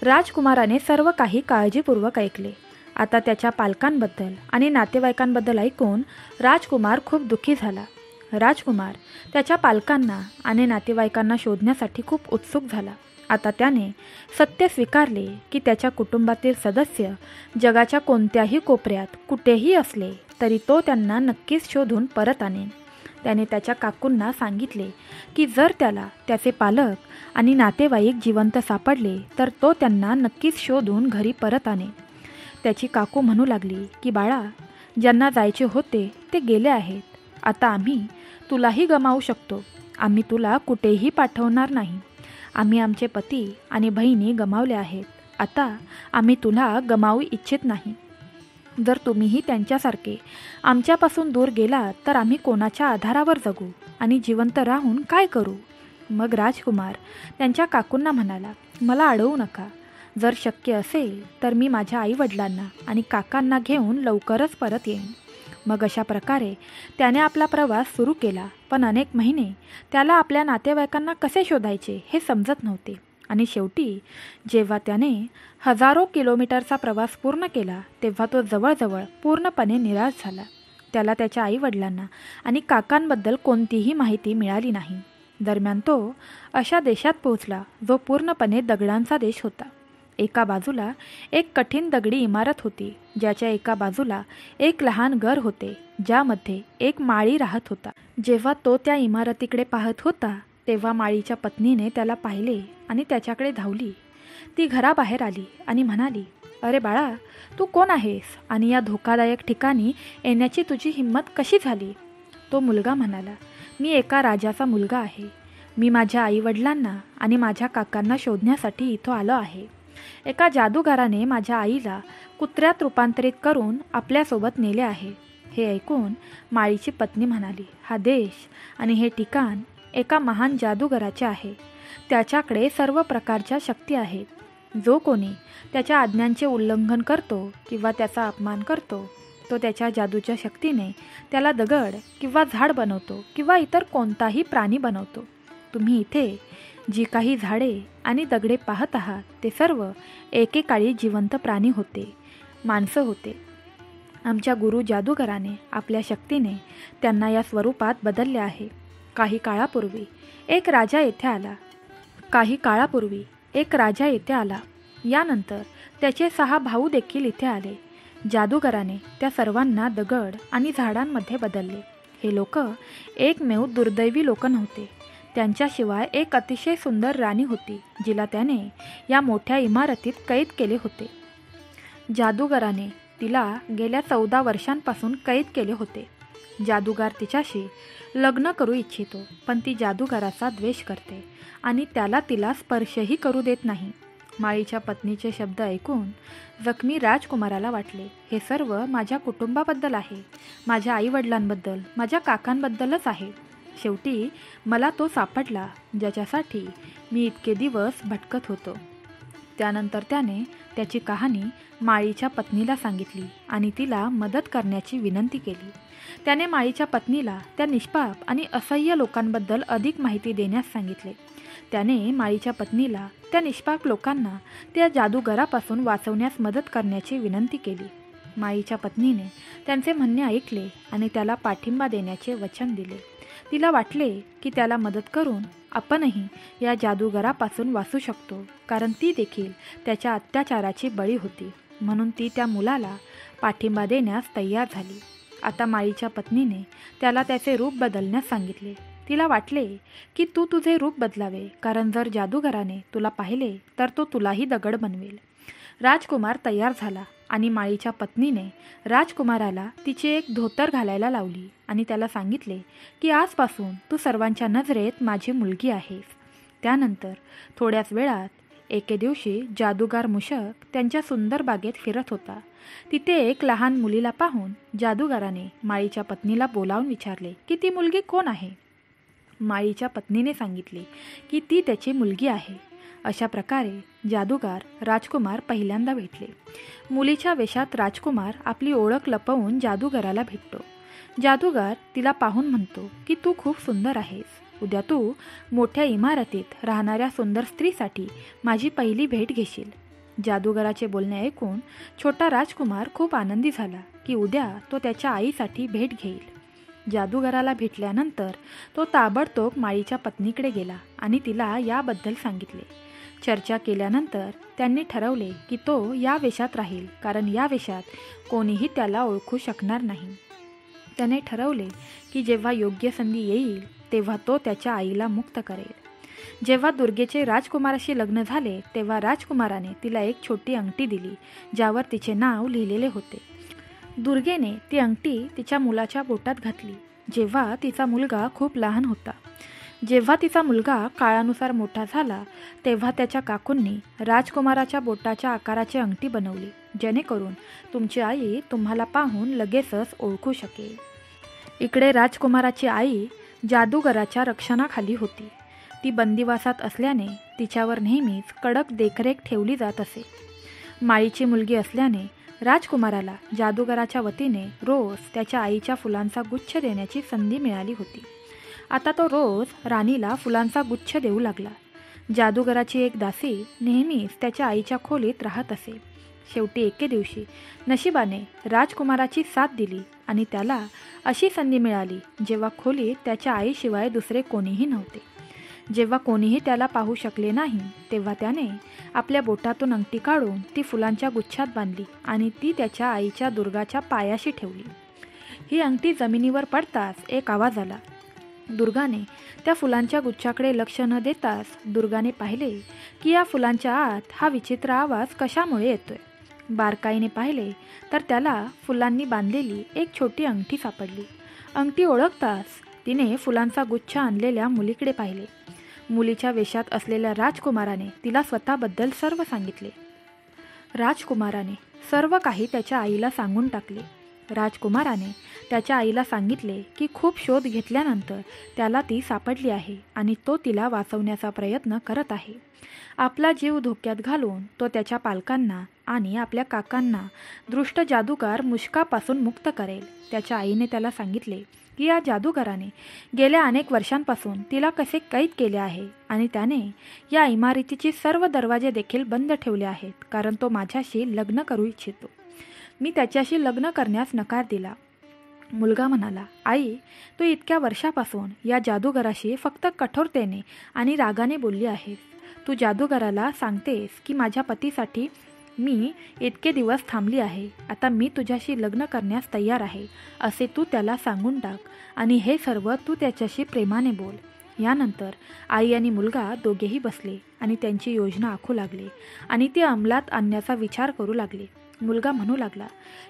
राजकुमाराने सर्व काही काळजीपूर्वक ऐकले. आता त्याच्या पालकांबद्दल आणि नातेवाईकांबद्दल ऐकून राजकुमार खूप दुःखी झाला. राजकुमार त्याच्या पालकांना आणि नातेवाईकांना शोधण्यासाठी खूप उत्सुक झाला. आता त्याने सत्य स्वीकारले की त्याच्या कुटुंबातील सदस्य जगाच्या कोणत्याही कोपऱ्यात कुठेही असले तरी तो त्यांना नक्कीच शोधून परत आणेल. त्याने त्याच्या काकूंना सांगितले की जर त्याला त्याचे पालक आणि नातेवाईक जिवंत सापडले तर तो त्यांना नक्कीच शोधून घरी परत आणेल. त्याची काकू म्हणू लागली की बाळा, ज्यांना जायचे होते ते गेले आहेत. आता आम्ही तुलाही गमावू शकतो. आम्ही तुला कुठेही पाठवणार नाही. आम्ही आमचे पती आणि बहिणी गमावले आहेत. आता आम्ही तुला गमावू इच्छित नाही. जर तुम्हीही त्यांच्यासारखे आमच्यापासून दूर गेलात तर आम्ही कोणाच्या आधारावर जगू आणि जिवंत राहून काय करू? मग राजकुमार त्यांच्या काकूंना म्हणाला, मला अडवू नका. जर शक्य असेल तर मी माझ्या आईवडिलांना आणि काकांना घेऊन लवकरच परत येईन. मग अशा प्रकारे त्याने आपला प्रवास सुरू केला. पण अनेक महिने त्याला आपल्या नातेवाईकांना कसे शोधायचे हे समजत नव्हते. आणि शेवटी जेव्हा त्याने हजारो किलोमीटरचा प्रवास पूर्ण केला तेव्हा तो जवळजवळ पूर्णपणे निराश झाला. त्याला त्याच्या आईवडिलांना आणि काकांबद्दल कोणतीही माहिती मिळाली नाही. दरम्यान तो अशा देशात पोहोचला जो पूर्णपणे दगडांचा देश होता. एका बाजूला एक कठीण दगडी इमारत होती, ज्याच्या एका बाजूला एक लहान घर होते ज्यामध्ये एक माळी राहत होता. जेव्हा तो त्या इमारतीकडे पाहत होता तेव्हा माळीच्या पत्नीने त्याला पाहिले आणि त्याच्याकडे धावली. ती घराबाहेर आली आणि म्हणाली, अरे बाळा, तू कोण आहेस आणि या धोकादायक ठिकाणी येण्याची तुझी हिंमत कशी झाली? तो मुलगा म्हणाला, मी एका राजाचा मुलगा आहे. मी माझ्या आईवडिलांना आणि माझ्या काकांना शोधण्यासाठी इथं आलो आहे. एका जादूगाराने माझ्या आईला कुत्र्यात रूपांतरित करून आपल्यासोबत नेले आहे. हे ऐकून माळीची पत्नी म्हणाली, हा देश आणि हे ठिकाण एका महान जादूगाराचे आहे. त्याच्याकडे सर्व प्रकारच्या शक्ती आहेत. जो कोणी त्याच्या आज्ञांचे उल्लंघन करतो किंवा त्याचा अपमान करतो तो त्याच्या जादूच्या शक्तीने त्याला दगड किंवा झाड बनवतो किंवा इतर कोणताही प्राणी बनवतो. तुम्ही इथे जी काही झाडे आणि दगडे पाहत आहात ते सर्व एकेकाळी जिवंत प्राणी होते, माणसं होते. आमच्या गुरु जादूगराने आपल्या शक्तीने त्यांना या स्वरूपात बदलले आहे. काही काळापूर्वी एक राजा येथे आला. यानंतर त्याचे 6 भाऊ देखील इथे आले. जादूगराने त्या सर्वांना दगड आणि झाडांमध्ये बदलले. हे लोक एकमेव दुर्दैवी लोक नव्हते. त्यांच्याशिवाय एक अतिशय सुंदर राणी होती जिला त्याने या मोठ्या इमारतीत कैद केले होते. जादूगराने तिला गेल्या 14 वर्षांपासून कैद केले होते. जादूगार तिच्याशी लग्न करू इच्छितो, पण ती जादूगाराचा द्वेष करते आणि त्याला तिला स्पर्शही करू देत नाही. माळीच्या पत्नीचे शब्द ऐकून जखमी राजकुमाराला वाटले, हे सर्व माझ्या कुटुंबाबद्दल आहे, माझ्या आईवडिलांबद्दल, माझ्या काकांबद्दलच आहे. शेवटी मला तो सापडला ज्याच्यासाठी मी इतके दिवस भटकत होतो. त्यानंतर त्याने त्याची कहाणी माळीच्या पत्नीला सांगितली आणि तिला मदत करण्याची विनंती केली. त्याने माळीच्या पत्नीला त्या निष्पाप आणि असह्य लोकांबद्दल अधिक माहिती देण्यास सांगितले. त्याने माळीच्या पत्नीला त्या निष्पाप लोकांना त्या जादूगारापासून वाचवण्यास मदत करण्याची विनंती केली. माळीच्या पत्नीने त्यांचे म्हणणे ऐकले आणि त्याला पाठिंबा देण्याचे वचन दिले. तिला वाटले की त्याला मदत करून आपणही या जादूगारापासून वाचू शकतो, कारण ती देखील त्याच्या अत्याचाराची बळी होती. म्हणून ती त्या मुलाला पाठिंबा देण्यास तयार झाली. आता माळीच्या पत्नीने त्याला त्याचे रूप बदलण्यास सांगितले. तिला वाटले की तू तुझे रूप बदलावे, कारण जर जादूगाराने तुला पाहिले तर तो तुलाही दगड बनवेल. राजकुमार तयार झाला आणि माळीच्या पत्नीने राजकुमाराला तिची एक धोतर घालायला लावली आणि त्याला सांगितले की आजपासून तू सर्वांच्या नजरेत माझी मुलगी आहेस. त्यानंतर थोड्याच वेळात एके दिवशी जादूगार मूषक त्यांच्या सुंदर बागेत फिरत होता. तिथे एक लहान मुलीला पाहून जादूगाराने माळीच्या पत्नीला बोलावून विचारले की ती मुलगी कोण आहे. माळीच्या पत्नीने सांगितले की ती त्याची मुलगी आहे. अशा प्रकारे जादूगार राजकुमार पहिल्यांदा भेटले. मुलीच्या वेशात राजकुमार आपली ओळख लपवून जादूगाराला भेटतो. जादूगार तिला पाहून म्हणतो की तू खूप सुंदर आहेस. उद्या तू मोठ्या इमारतीत राहणाऱ्या सुंदर स्त्रीसाठी माझी पहिली भेट घेशील. जादूगाराचे बोलणे ऐकून छोटा राजकुमार खूप आनंदी झाला की उद्या तो त्याच्या आईसाठी भेट घेईल. जादूगाराला भेटल्यानंतर तो ताबडतोब माळीच्या पत्नीकडे गेला आणि तिला याबद्दल सांगितले. चर्चा केल्यानंतर त्यांनी ठरवले की तो या वेशात राहील, कारण या वेशात कोणीही त्याला ओळखू शकणार नाही. त्याने ठरवले की जेव्हा योग्य संधी येईल तेव्हा तो त्याच्या आईला मुक्त करेल. जेव्हा दुर्गेचे राजकुमाराशी लग्न झाले तेव्हा राजकुमाराने तिला एक छोटी अंगठी दिली, ज्यावर तिचे नाव लिहिलेले होते. दुर्गेने ती अंगठी तिच्या मुलाच्या बोटात घातली, जेव्हा तिचा मुलगा खूप लहान होता. जेव्हा तिचा मुलगा काळानुसार मोठा झाला तेव्हा त्याच्या काकूंनी राजकुमाराच्या बोटाच्या आकाराची अंगठी बनवली, जेणेकरून तुमची आई तुम्हाला पाहून लगेचच ओळखू शकेल. इकडे राजकुमाराची आई जादूगराच्या रक्षणाखाली होती. ती बंदिवासात असल्याने तिच्यावर नेहमीच कडक देखरेख ठेवली जात असे. माळीची मुलगी असल्याने राजकुमाराला जादूगराच्या वतीने रोज त्याच्या आईच्या फुलांचा गुच्छ देण्याची संधी मिळाली होती. आता तो रोज राणीला फुलांचा गुच्छ देऊ लागला. जादूगराची एक दासी नेहमीच त्याच्या आईच्या खोलीत राहत असे. शेवटी एके दिवशी नशिबाने राजकुमाराची साथ दिली आणि त्याला अशी संधी मिळाली जेव्हा खोलीत त्याच्या आईशिवाय दुसरे कोणीही नव्हते. जेव्हा कोणीही त्याला पाहू शकले नाही तेव्हा त्याने आपल्या बोटातून अंगठी काढून ती फुलांच्या गुच्छात बांधली आणि ती त्याच्या आईच्या दुर्गाच्या पायाशी ठेवली. ही अंगठी जमिनीवर पडताच एक आवाज आला. दुर्गाने त्या फुलांच्या गुच्छाकडे लक्ष न देताच दुर्गाने पाहिले की या फुलांच्या आत हा विचित्र आवाज कशामुळे येतोय. बारकाईने पाहिले तर त्याला फुलांनी बांधलेली एक छोटी अंगठी सापडली. अंगठी ओळखताच तिने फुलांचा गुच्छ आणलेल्या मुलीकडे पाहिले. मुलीच्या वेशात असलेल्या राजकुमाराने तिला स्वतःबद्दल सर्व सांगितले. राजकुमाराने सर्व काही त्याच्या आईला सांगून टाकले. राजकुमाराने त्याच्या आईला सांगितले की खूप शोध घेतल्यानंतर त्याला ती सापडली आहे आणि तो तिला वाचवण्याचा प्रयत्न करत आहे. आपला जीव धोक्यात घालून तो त्याच्या पालकांना आणि आपल्या काकांना दृष्ट जादूगार मुश्कापासून मुक्त करेल. त्याच्या आईने त्याला सांगितले की या जादूगाराने गेल्या अनेक वर्षांपासून तिला कसे कैद केले आहे आणि त्याने या इमारतीचे सर्व दरवाजे देखील बंद ठेवले आहेत, कारण तो माझ्याशी लग्न करू इच्छितो. मी त्याच्याशी लग्न करण्यास नकार दिला. मुलगा म्हणाला, आई, तू इतक्या वर्षापासून या जादूगाराशी फक्त कठोरतेने आणि रागाने बोलली आहेस. तू जादूगाराला सांगतेस की माझ्या पतीसाठी मी इतके दिवस थांबली आहे. आता मी तुझ्याशी लग्न करण्यास तयार आहे असे तू त्याला सांगून टाक आणि हे सर्व तू त्याच्याशी प्रेमाने बोल. यानंतर आई आणि मुलगा दोघेही बसले आणि त्यांची योजना आखू लागले आणि ती अंमलात आणण्याचा विचार करू लागले. मुलगा म्हणू लागला,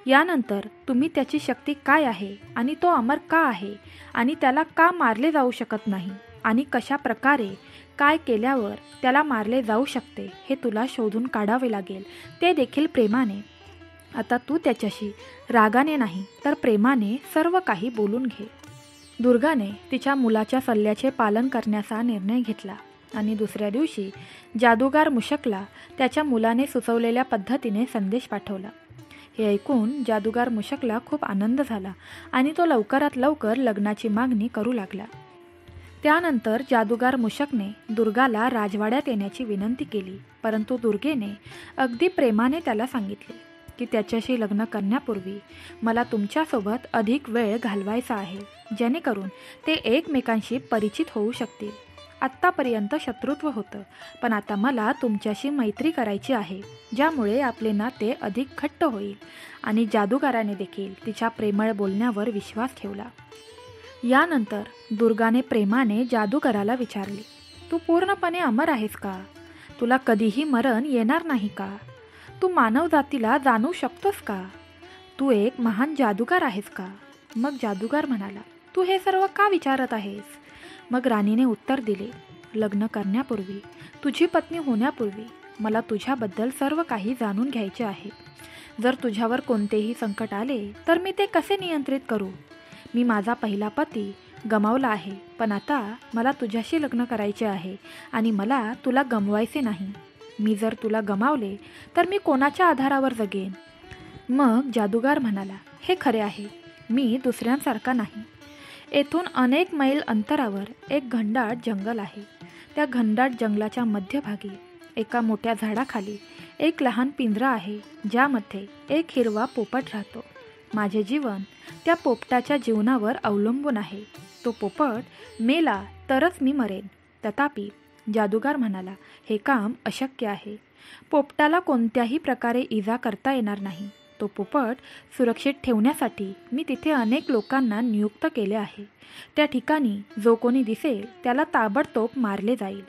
यानंतर तुम्ही त्याची शक्ती काय आहे आणि तो अमर का आहे आणि त्याला का मारले जाऊ शकत नाही आणि कशा प्रकारे काय केल्यावर त्याला मारले जाऊ शकते हे तुला शोधून काढावे लागेल, ते देखील प्रेमाने. आता तू त्याच्याशी रागाने नाही तर प्रेमाने सर्व काही बोलून घे. दुर्गाने तिच्या मुलाच्या सल्ल्याचे पालन करण्याचा निर्णय घेतला आणि दुसऱ्या दिवशी जादूगार मुशकला त्याच्या मुलाने सुचवलेल्या पद्धतीने संदेश पाठवला. हे ऐकून जादूगार मुशकला खूप आनंद झाला आणि तो लवकरात लवकर लग्नाची मागणी करू लागला. त्यानंतर जादूगार मुशकने दुर्गाला राजवाड्यात येण्याची विनंती केली, परंतु दुर्गेने अगदी प्रेमाने त्याला सांगितले की त्याच्याशी लग्न करण्यापूर्वी मला तुमच्यासोबत अधिक वेळ घालवायचा आहे, जेणेकरून ते एकमेकांशी परिचित होऊ शकतील. आत्तापर्यंत शत्रुत्व होतं, पण आता मला तुमच्याशी मैत्री करायची आहे, ज्यामुळे आपले नाते अधिक घट्ट होईल. आणि जादूगाराने देखील तिच्या प्रेमळ बोलण्यावर विश्वास ठेवला. यानंतर दुर्गाने प्रेमाने जादूगराला विचारले, तू पूर्णपणे अमर आहेस का? तुला कधीही मरण येणार नाही का? तू मानवजातीला जाणू शकतोस का? तू एक महान जादूगार आहेस का? मग जादूगार म्हणाला, तू हे सर्व का विचारत आहेस? मग राणीने उत्तर दिले, लग्न करण्यापूर्वी, तुझी पत्नी होण्यापूर्वी मला तुझ्याबद्दल सर्व काही जाणून घ्यायचे आहे. जर तुझ्यावर कोणतेही संकट आले तर मी ते कसे नियंत्रित करू? मी माझा पहिला पती गमावला आहे, पण आता मला तुझ्याशी लग्न करायचे आहे आणि मला तुला गमवायचे नाही. मी जर तुला गमावले तर मी कोणाच्या आधारावर जगेन? मग जादूगार म्हणाला, हे खरे आहे, मी दुसऱ्यांसारखा नाही. येथून अनेक मैल अंतरावर एक घनदाट जंगल आहे. त्या घनदाट जंगलाच्या मध्यभागी एका मोठ्या झाडाखाली एक लहान पिंजरा आहे, ज्यामध्ये एक हिरवा पोपट राहतो. माझे जीवन त्या पोपटाच्या जीवनावर अवलंबून आहे. तो पोपट मेला तरच मी मरेन. तथापि जादूगार म्हणाला, हे काम अशक्य आहे. पोपटाला कोणत्याही प्रकारे इजा करता येणार नाही. तो पोपट सुरक्षित ठेवण्यासाठी मी तिथे अनेक लोकांना नियुक्त केले आहे. त्या ठिकाणी जो कोणी दिसेल त्याला ताबडतोब मारले जाईल.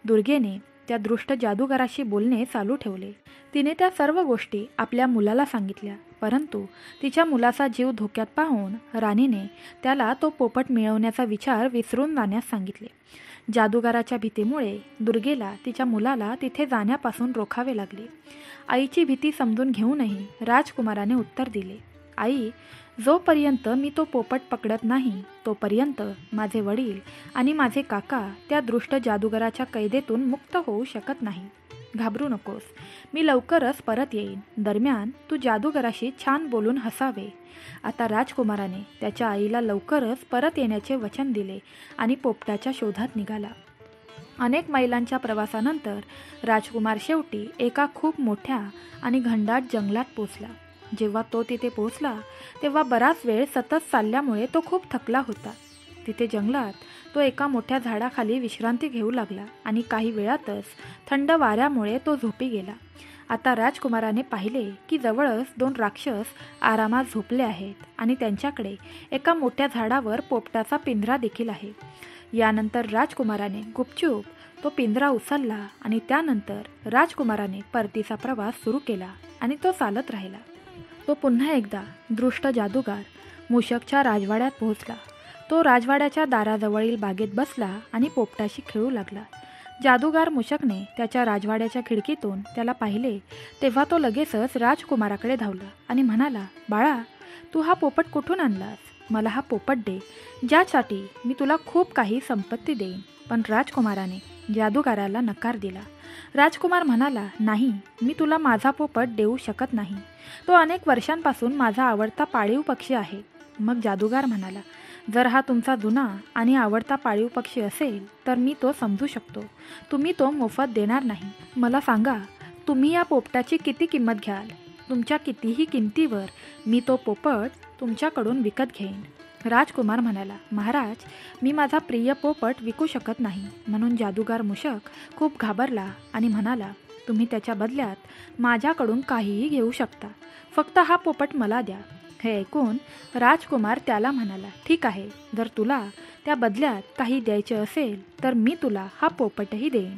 दुर्गेने त्या दृष्ट जादूगाराशी बोलणे चालू ठेवले. तिने त्या सर्व गोष्टी आपल्या मुलाला सांगितल्या, परंतु तिच्या मुलाचा जीव धोक्यात पाहून राणीने त्याला तो पोपट मिळवण्याचा विचार विसरून जाण्यास सांगितले. जादूगाराच्या भीतीमुळे दुर्गेला तिच्या मुलाला तिथे जाण्यापासून रोखावे लागले. आईची भीती समजून घेऊनही राजकुमाराने उत्तर दिले, आई, जोपर्यंत मी तो पोपट पकडत नाही तोपर्यंत माझे वडील आणि माझे काका त्या दृष्ट जादूगाराच्या कैदेतून मुक्त होऊ शकत नाही. घाबरू नकोस, मी लवकरच परत येईन. दरम्यान तू जादूगाराशी छान बोलून हसावे. आता राजकुमाराने त्याच्या आईला लवकरच परत येण्याचे वचन दिले आणि पोपटाच्या शोधात निघाला. अनेक मैलांच्या प्रवासानंतर राजकुमार शेवटी एका खूप मोठ्या आणि घनदाट जंगलात पोचला. जेव्हा तो तिथे पोहोचला तेव्हा बराच वेळ सतत चालल्यामुळे तो खूप थकला होता. तिथे जंगलात तो एका मोठ्या झाडाखाली विश्रांती घेऊ लागला आणि काही वेळातच थंड वाऱ्यामुळे तो झोपी गेला. आता राजकुमाराने पाहिले की जवळच 2 राक्षस आरामात झोपले आहेत आणि त्यांच्याकडे एका मोठ्या झाडावर पोपटाचा पिंजरा देखील आहे. यानंतर राजकुमाराने गुपचूप तो पिंजरा उचलला आणि त्यानंतर राजकुमाराने परतीचा प्रवास सुरू केला आणि तो चालत राहिला. तो पुन्हा एकदा दृष्ट जादूगार मूषकच्या राजवाड्यात पोहोचला. तो राजवाड्याच्या दाराजवळील बागेत बसला आणि पोपटाशी खेळू लागला. जादूगार मूषकने त्याच्या राजवाड्याच्या खिडकीतून त्याला पाहिले तेव्हा तो लगेचच राजकुमाराकडे धावला आणि म्हणाला, बाळा, तू हा पोपट कुठून आणलास? मला हा पोपट दे, ज्यासाठी मी तुला खूप काही संपत्ती देईन. पण राजकुमाराने जादूगाराला नकार दिला. राजकुमार म्हणाला, नाही, मी तुला माझा पोपट देऊ शकत नाही. तो अनेक वर्षांपासून माझा आवडता पाळीव पक्षी आहे. मग जादूगार म्हणाला, जर हा तुमचा जुना आणि आवडता पाळीव पक्षी असेल तर मी तो समजू शकतो. तुम्ही तो मोफत देणार नाही. मला सांगा, तुम्ही या पोपटाची किती किंमत घ्याल? तुमच्या कितीही किमतीवर मी तो पोपट तुमच्याकडून विकत घेईन. राजकुमार म्हणाला, महाराज, मी माझा प्रिय पोपट विकू शकत नाही. म्हणून जादूगार मूषक खूप घाबरला आणि म्हणाला, तुम्ही त्याच्या बदल्यात माझ्याकडून काहीही घेऊ शकता. फक्त हा पोपट मला द्या. हे ऐकून राजकुमार त्याला म्हणाला, ठीक आहे, जर तुला त्या बदल्यात काही द्यायचे असेल तर मी तुला हा पोपटही देईन.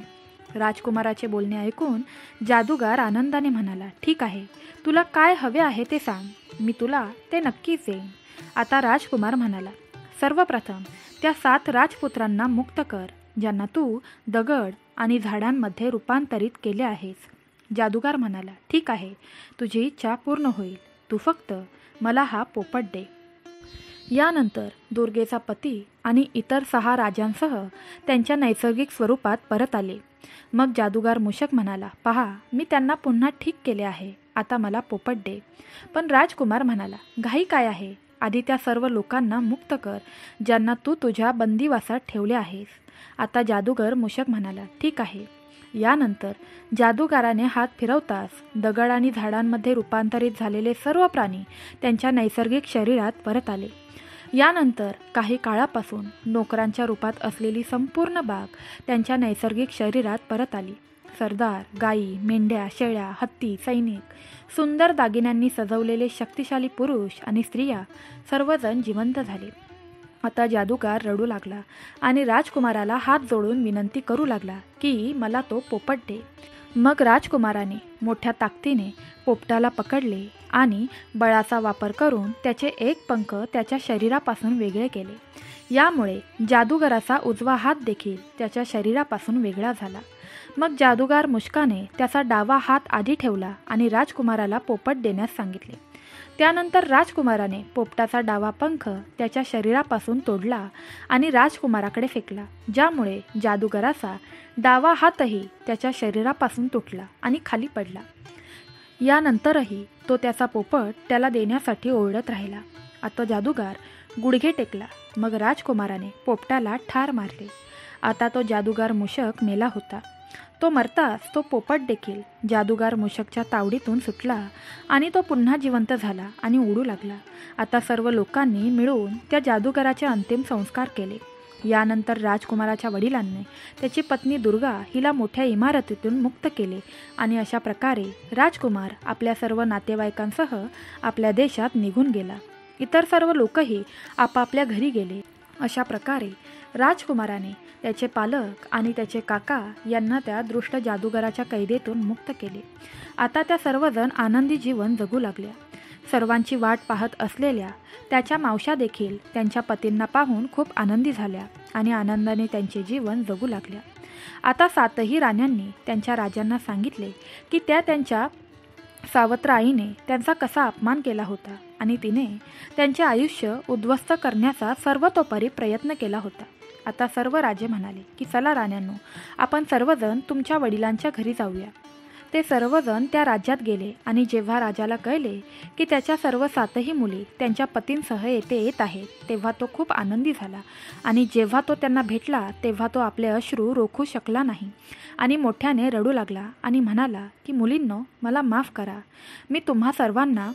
राजकुमाराचे बोलणे ऐकून जादूगार आनंदाने म्हणाला, ठीक आहे, तुला काय हवे आहे ते सांग, मी तुला ते नक्कीच देईन. आता राजकुमार म्हणाला, सर्वप्रथम त्या 7 राजपुत्रांना मुक्त कर, ज्यांना तू दगड आणि झाडांमध्ये रूपांतरित केले आहेस. जादूगार म्हणाला, ठीक आहे, तुझी इच्छा पूर्ण होईल. तू फक्त मला हा पोपट दे. यानंतर दुर्गेचा पती आणि इतर 6 राजांसह त्यांच्या नैसर्गिक स्वरूपात परत आले. मग जादूगार मूषक म्हणाला, पहा, मी त्यांना पुन्हा ठीक केले आहे. आता मला पोपट दे. पण राजकुमार म्हणाला, घाई काय आहे? आधी त्या सर्व लोकांना मुक्त कर ज्यांना तू तुझ्या बंदिवासात ठेवले आहेस. आता जादूगर मूषक म्हणाला, ठीक आहे. यानंतर जादूगाराने हात फिरवताच दगड आणि झाडांमध्ये रूपांतरित झालेले सर्व प्राणी त्यांच्या नैसर्गिक शरीरात परत आले. यानंतर काही काळापासून नोकरांच्या रूपात असलेली संपूर्ण बाग त्यांच्या नैसर्गिक शरीरात परत आली. सरदार, गायी, मेंढ्या, शेळ्या, हत्ती, सैनिक, सुंदर दागिन्यांनी सजवलेले शक्तिशाली पुरुष आणि स्त्रिया सर्वजण जिवंत झाले. आता जादूगार रडू लागला आणि राजकुमाराला हात जोडून विनंती करू लागला की मला तो पोपट दे. मग राजकुमाराने मोठ्या ताकदीने पोपटाला पकडले आणि बळाचा वापर करून त्याचे एक पंख त्याच्या शरीरापासून वेगळे केले. यामुळे जादूगराचा उजवा हात देखील त्याच्या शरीरापासून वेगळा झाला. मग जादूगार मूषकाने त्याचा डावा हात आधी ठेवला आणि राजकुमाराला पोपट देण्यास सांगितले. त्यानंतर राजकुमाराने पोपटाचा डावा पंख त्याच्या शरीरापासून तोडला आणि राजकुमाराकडे फेकला, ज्यामुळे जादूगराचा डावा हातही त्याच्या शरीरापासून तुटला आणि खाली पडला. यानंतरही तो त्याचा पोपट त्याला देण्यासाठी ओरडत राहिला. आता जादूगार गुडघे टेकला. मग राजकुमाराने पोपटाला ठार मारले. आता तो जादूगार मूषक मेला होता. तो मरताच तो पोपट देखील जादूगार मूषकच्या तावडीतून सुटला आणि तो पुन्हा जिवंत झाला आणि उडू लागला. आता सर्व लोकांनी मिळून त्या जादूगाराचे अंतिम संस्कार केले. यानंतर राजकुमाराच्या वडिलांनी त्याची पत्नी दुर्गा हिला मोठ्या इमारतीतून मुक्त केले आणि अशा प्रकारे राजकुमार आपल्या सर्व नातेवाईकांसह आपल्या देशात निघून गेला. इतर सर्व लोकही आपापल्या घरी गेले. अशा प्रकारे राजकुमाराने त्याचे पालक आणि त्याचे काका यांना त्या दृष्ट जादूगाराच्या कैदेतून मुक्त केले. आता त्या सर्वजण आनंदी जीवन जगू लागल्या. सर्वांची वाट पाहत असलेल्या त्याच्या मावश्या देखील त्यांच्या पतींना पाहून खूप आनंदी झाल्या आणि आनंदाने त्यांचे जीवन जगू लागल्या. आता 7ही राण्यांनी त्यांच्या राजांना सांगितले की त्यांच्या सावत्र आईने त्यांचा कसा अपमान केला होता आणि तिने त्यांचे आयुष्य उद्ध्वस्त करण्याचा सर्वतोपरी प्रयत्न केला होता. आता सर्व राजे म्हणाले की चला राण्यांनो, आपण सर्वजण तुमच्या वडिलांच्या घरी जाऊया. ते सर्वजण त्या राज्यात गेले आणि जेव्हा राजाला कळले की त्याच्या सर्व 7ही मुली त्यांच्या पतींसह येथे येत आहेत, तेव्हा तो खूप आनंदी झाला आणि जेव्हा तो त्यांना भेटला तेव्हा तो आपले अश्रू रोखू शकला नाही आणि मोठ्याने रडू लागला आणि म्हणाला की मुलींनो, मला माफ करा. मी तुम्हा सर्वांना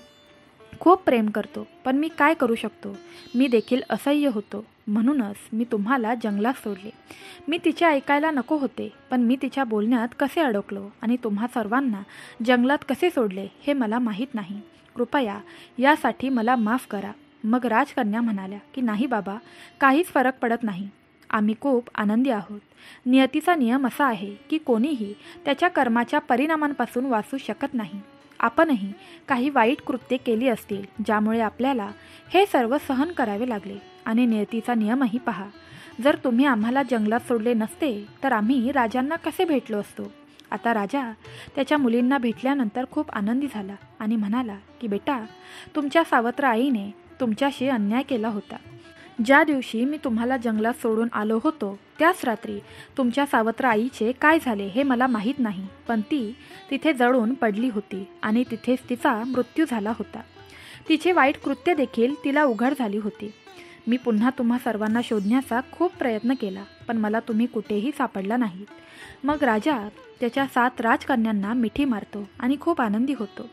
खूप प्रेम करतो, पण मी काय करू शकतो. मी देखील असह्य होतो, म्हणूनच मी तुम्हाला जंगलात सोडले. मी तिचे ऐकायला नको होते, पण मी तिच्या बोलण्यात कसे अडकलो आणि तुम्हा सर्वांना जंगलात कसे सोडले हे मला माहीत नाही. कृपया यासाठी मला माफ करा. मग राजकन्या म्हणाल्या की नाही बाबा, काहीच फरक पडत नाही. आम्ही खूप आनंदी आहोत. नियतीचा नियम असा आहे की कोणीही त्याच्या कर्माच्या परिणामांपासून वाचू शकत नाही. आपणही काही वाईट कृत्ये केली असतील ज्यामुळे आपल्याला हे सर्व सहन करावे लागले आणि नियतीचा नियमही पहा. जर तुम्ही आम्हाला जंगलात सोडले नसते तर आम्ही राजांना कसे भेटलो असतो. आता राजा त्याच्या मुलींना भेटल्यानंतर खूप आनंदी झाला आणि म्हणाला की बेटा, तुमच्या सावत्र आईने तुमच्याशी अन्याय केला होता. ज्या दिवशी मी तुम्हाला जंगलात सोडून आलो होतो त्याच रात्री तुमच्या सावत्र आईचे काय झाले हे मला माहीत नाही, पण ती तिथे जळून पडली होती आणि तिथेच तिचा मृत्यू झाला होता. तिचे वाईट कृत्य देखील तिला उघड झाली होती. मी पुन्हा तुम्हा सर्वांना शोधण्याचा खूप प्रयत्न केला, पण मला तुम्ही कुठेही सापडला नाहीत. मग राजा त्याच्या 7 राजकन्यांना मिठी मारतो आणि खूप आनंदी होतो.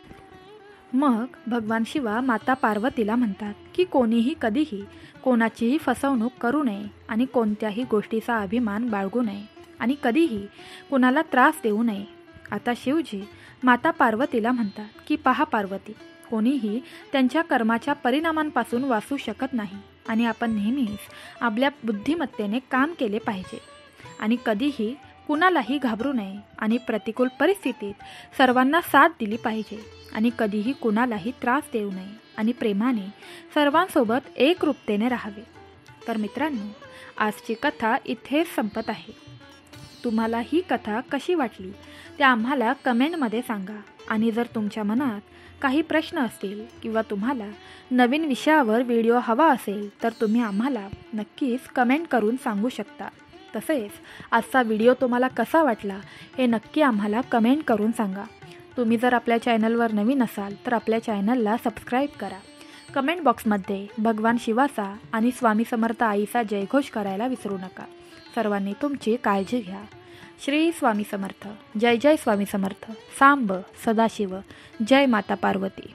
मग भगवान शिवा माता पार्वतीला म्हणतात की कोणीही कधीही कोणाचीही फसवणूक करू नये आणि कोणत्याही गोष्टीचा अभिमान बाळगू नये आणि कधीही कुणाला त्रास देऊ नये. आता शिवजी माता पार्वतीला म्हणतात की पहा पार्वती, कोणीही त्यांच्या कर्माच्या परिणामांपासून वाचू शकत नाही आणि आपण नेहमीच आपल्या बुद्धिमत्तेने काम केले पाहिजे आणि कधीही कुणालाही घाबरू नये आणि प्रतिकूल परिस्थितीत सर्वांना साथ दिली पाहिजे आणि कधीही कुणालाही त्रास देऊ नये आणि प्रेमाने सर्वांसोबत एकरूपतेने राहावे. तर मित्रांनो, आजची कथा इथेच संपत आहे. तुम्हाला ही कथा कशी वाटली ते आम्हाला कमेंटमध्ये सांगा आणि जर तुमच्या मनात काही प्रश्न असतील किंवा तुम्हाला नवीन विषयावर व्हिडिओ हवा असेल तर तुम्ही आम्हाला नक्कीच कमेंट करून सांगू शकता. तसेच आजचा व्हिडिओ तुम्हाला कसा वाटला हे नक्की आम्हाला कमेंट करून सांगा. तुम्ही जर आपल्या चॅनलवर नवीन असाल तर आपल्या चॅनलला सबस्क्राईब करा. कमेंट बॉक्समध्ये भगवान शिवाचा आणि स्वामी समर्थ आईचा जयघोष करायला विसरू नका. सर्वांनी तुमची काळजी घ्या. श्री स्वामी समर्थ. जय जय स्वामी समर्थ. सांब सदाशिव. जय माता पार्वती.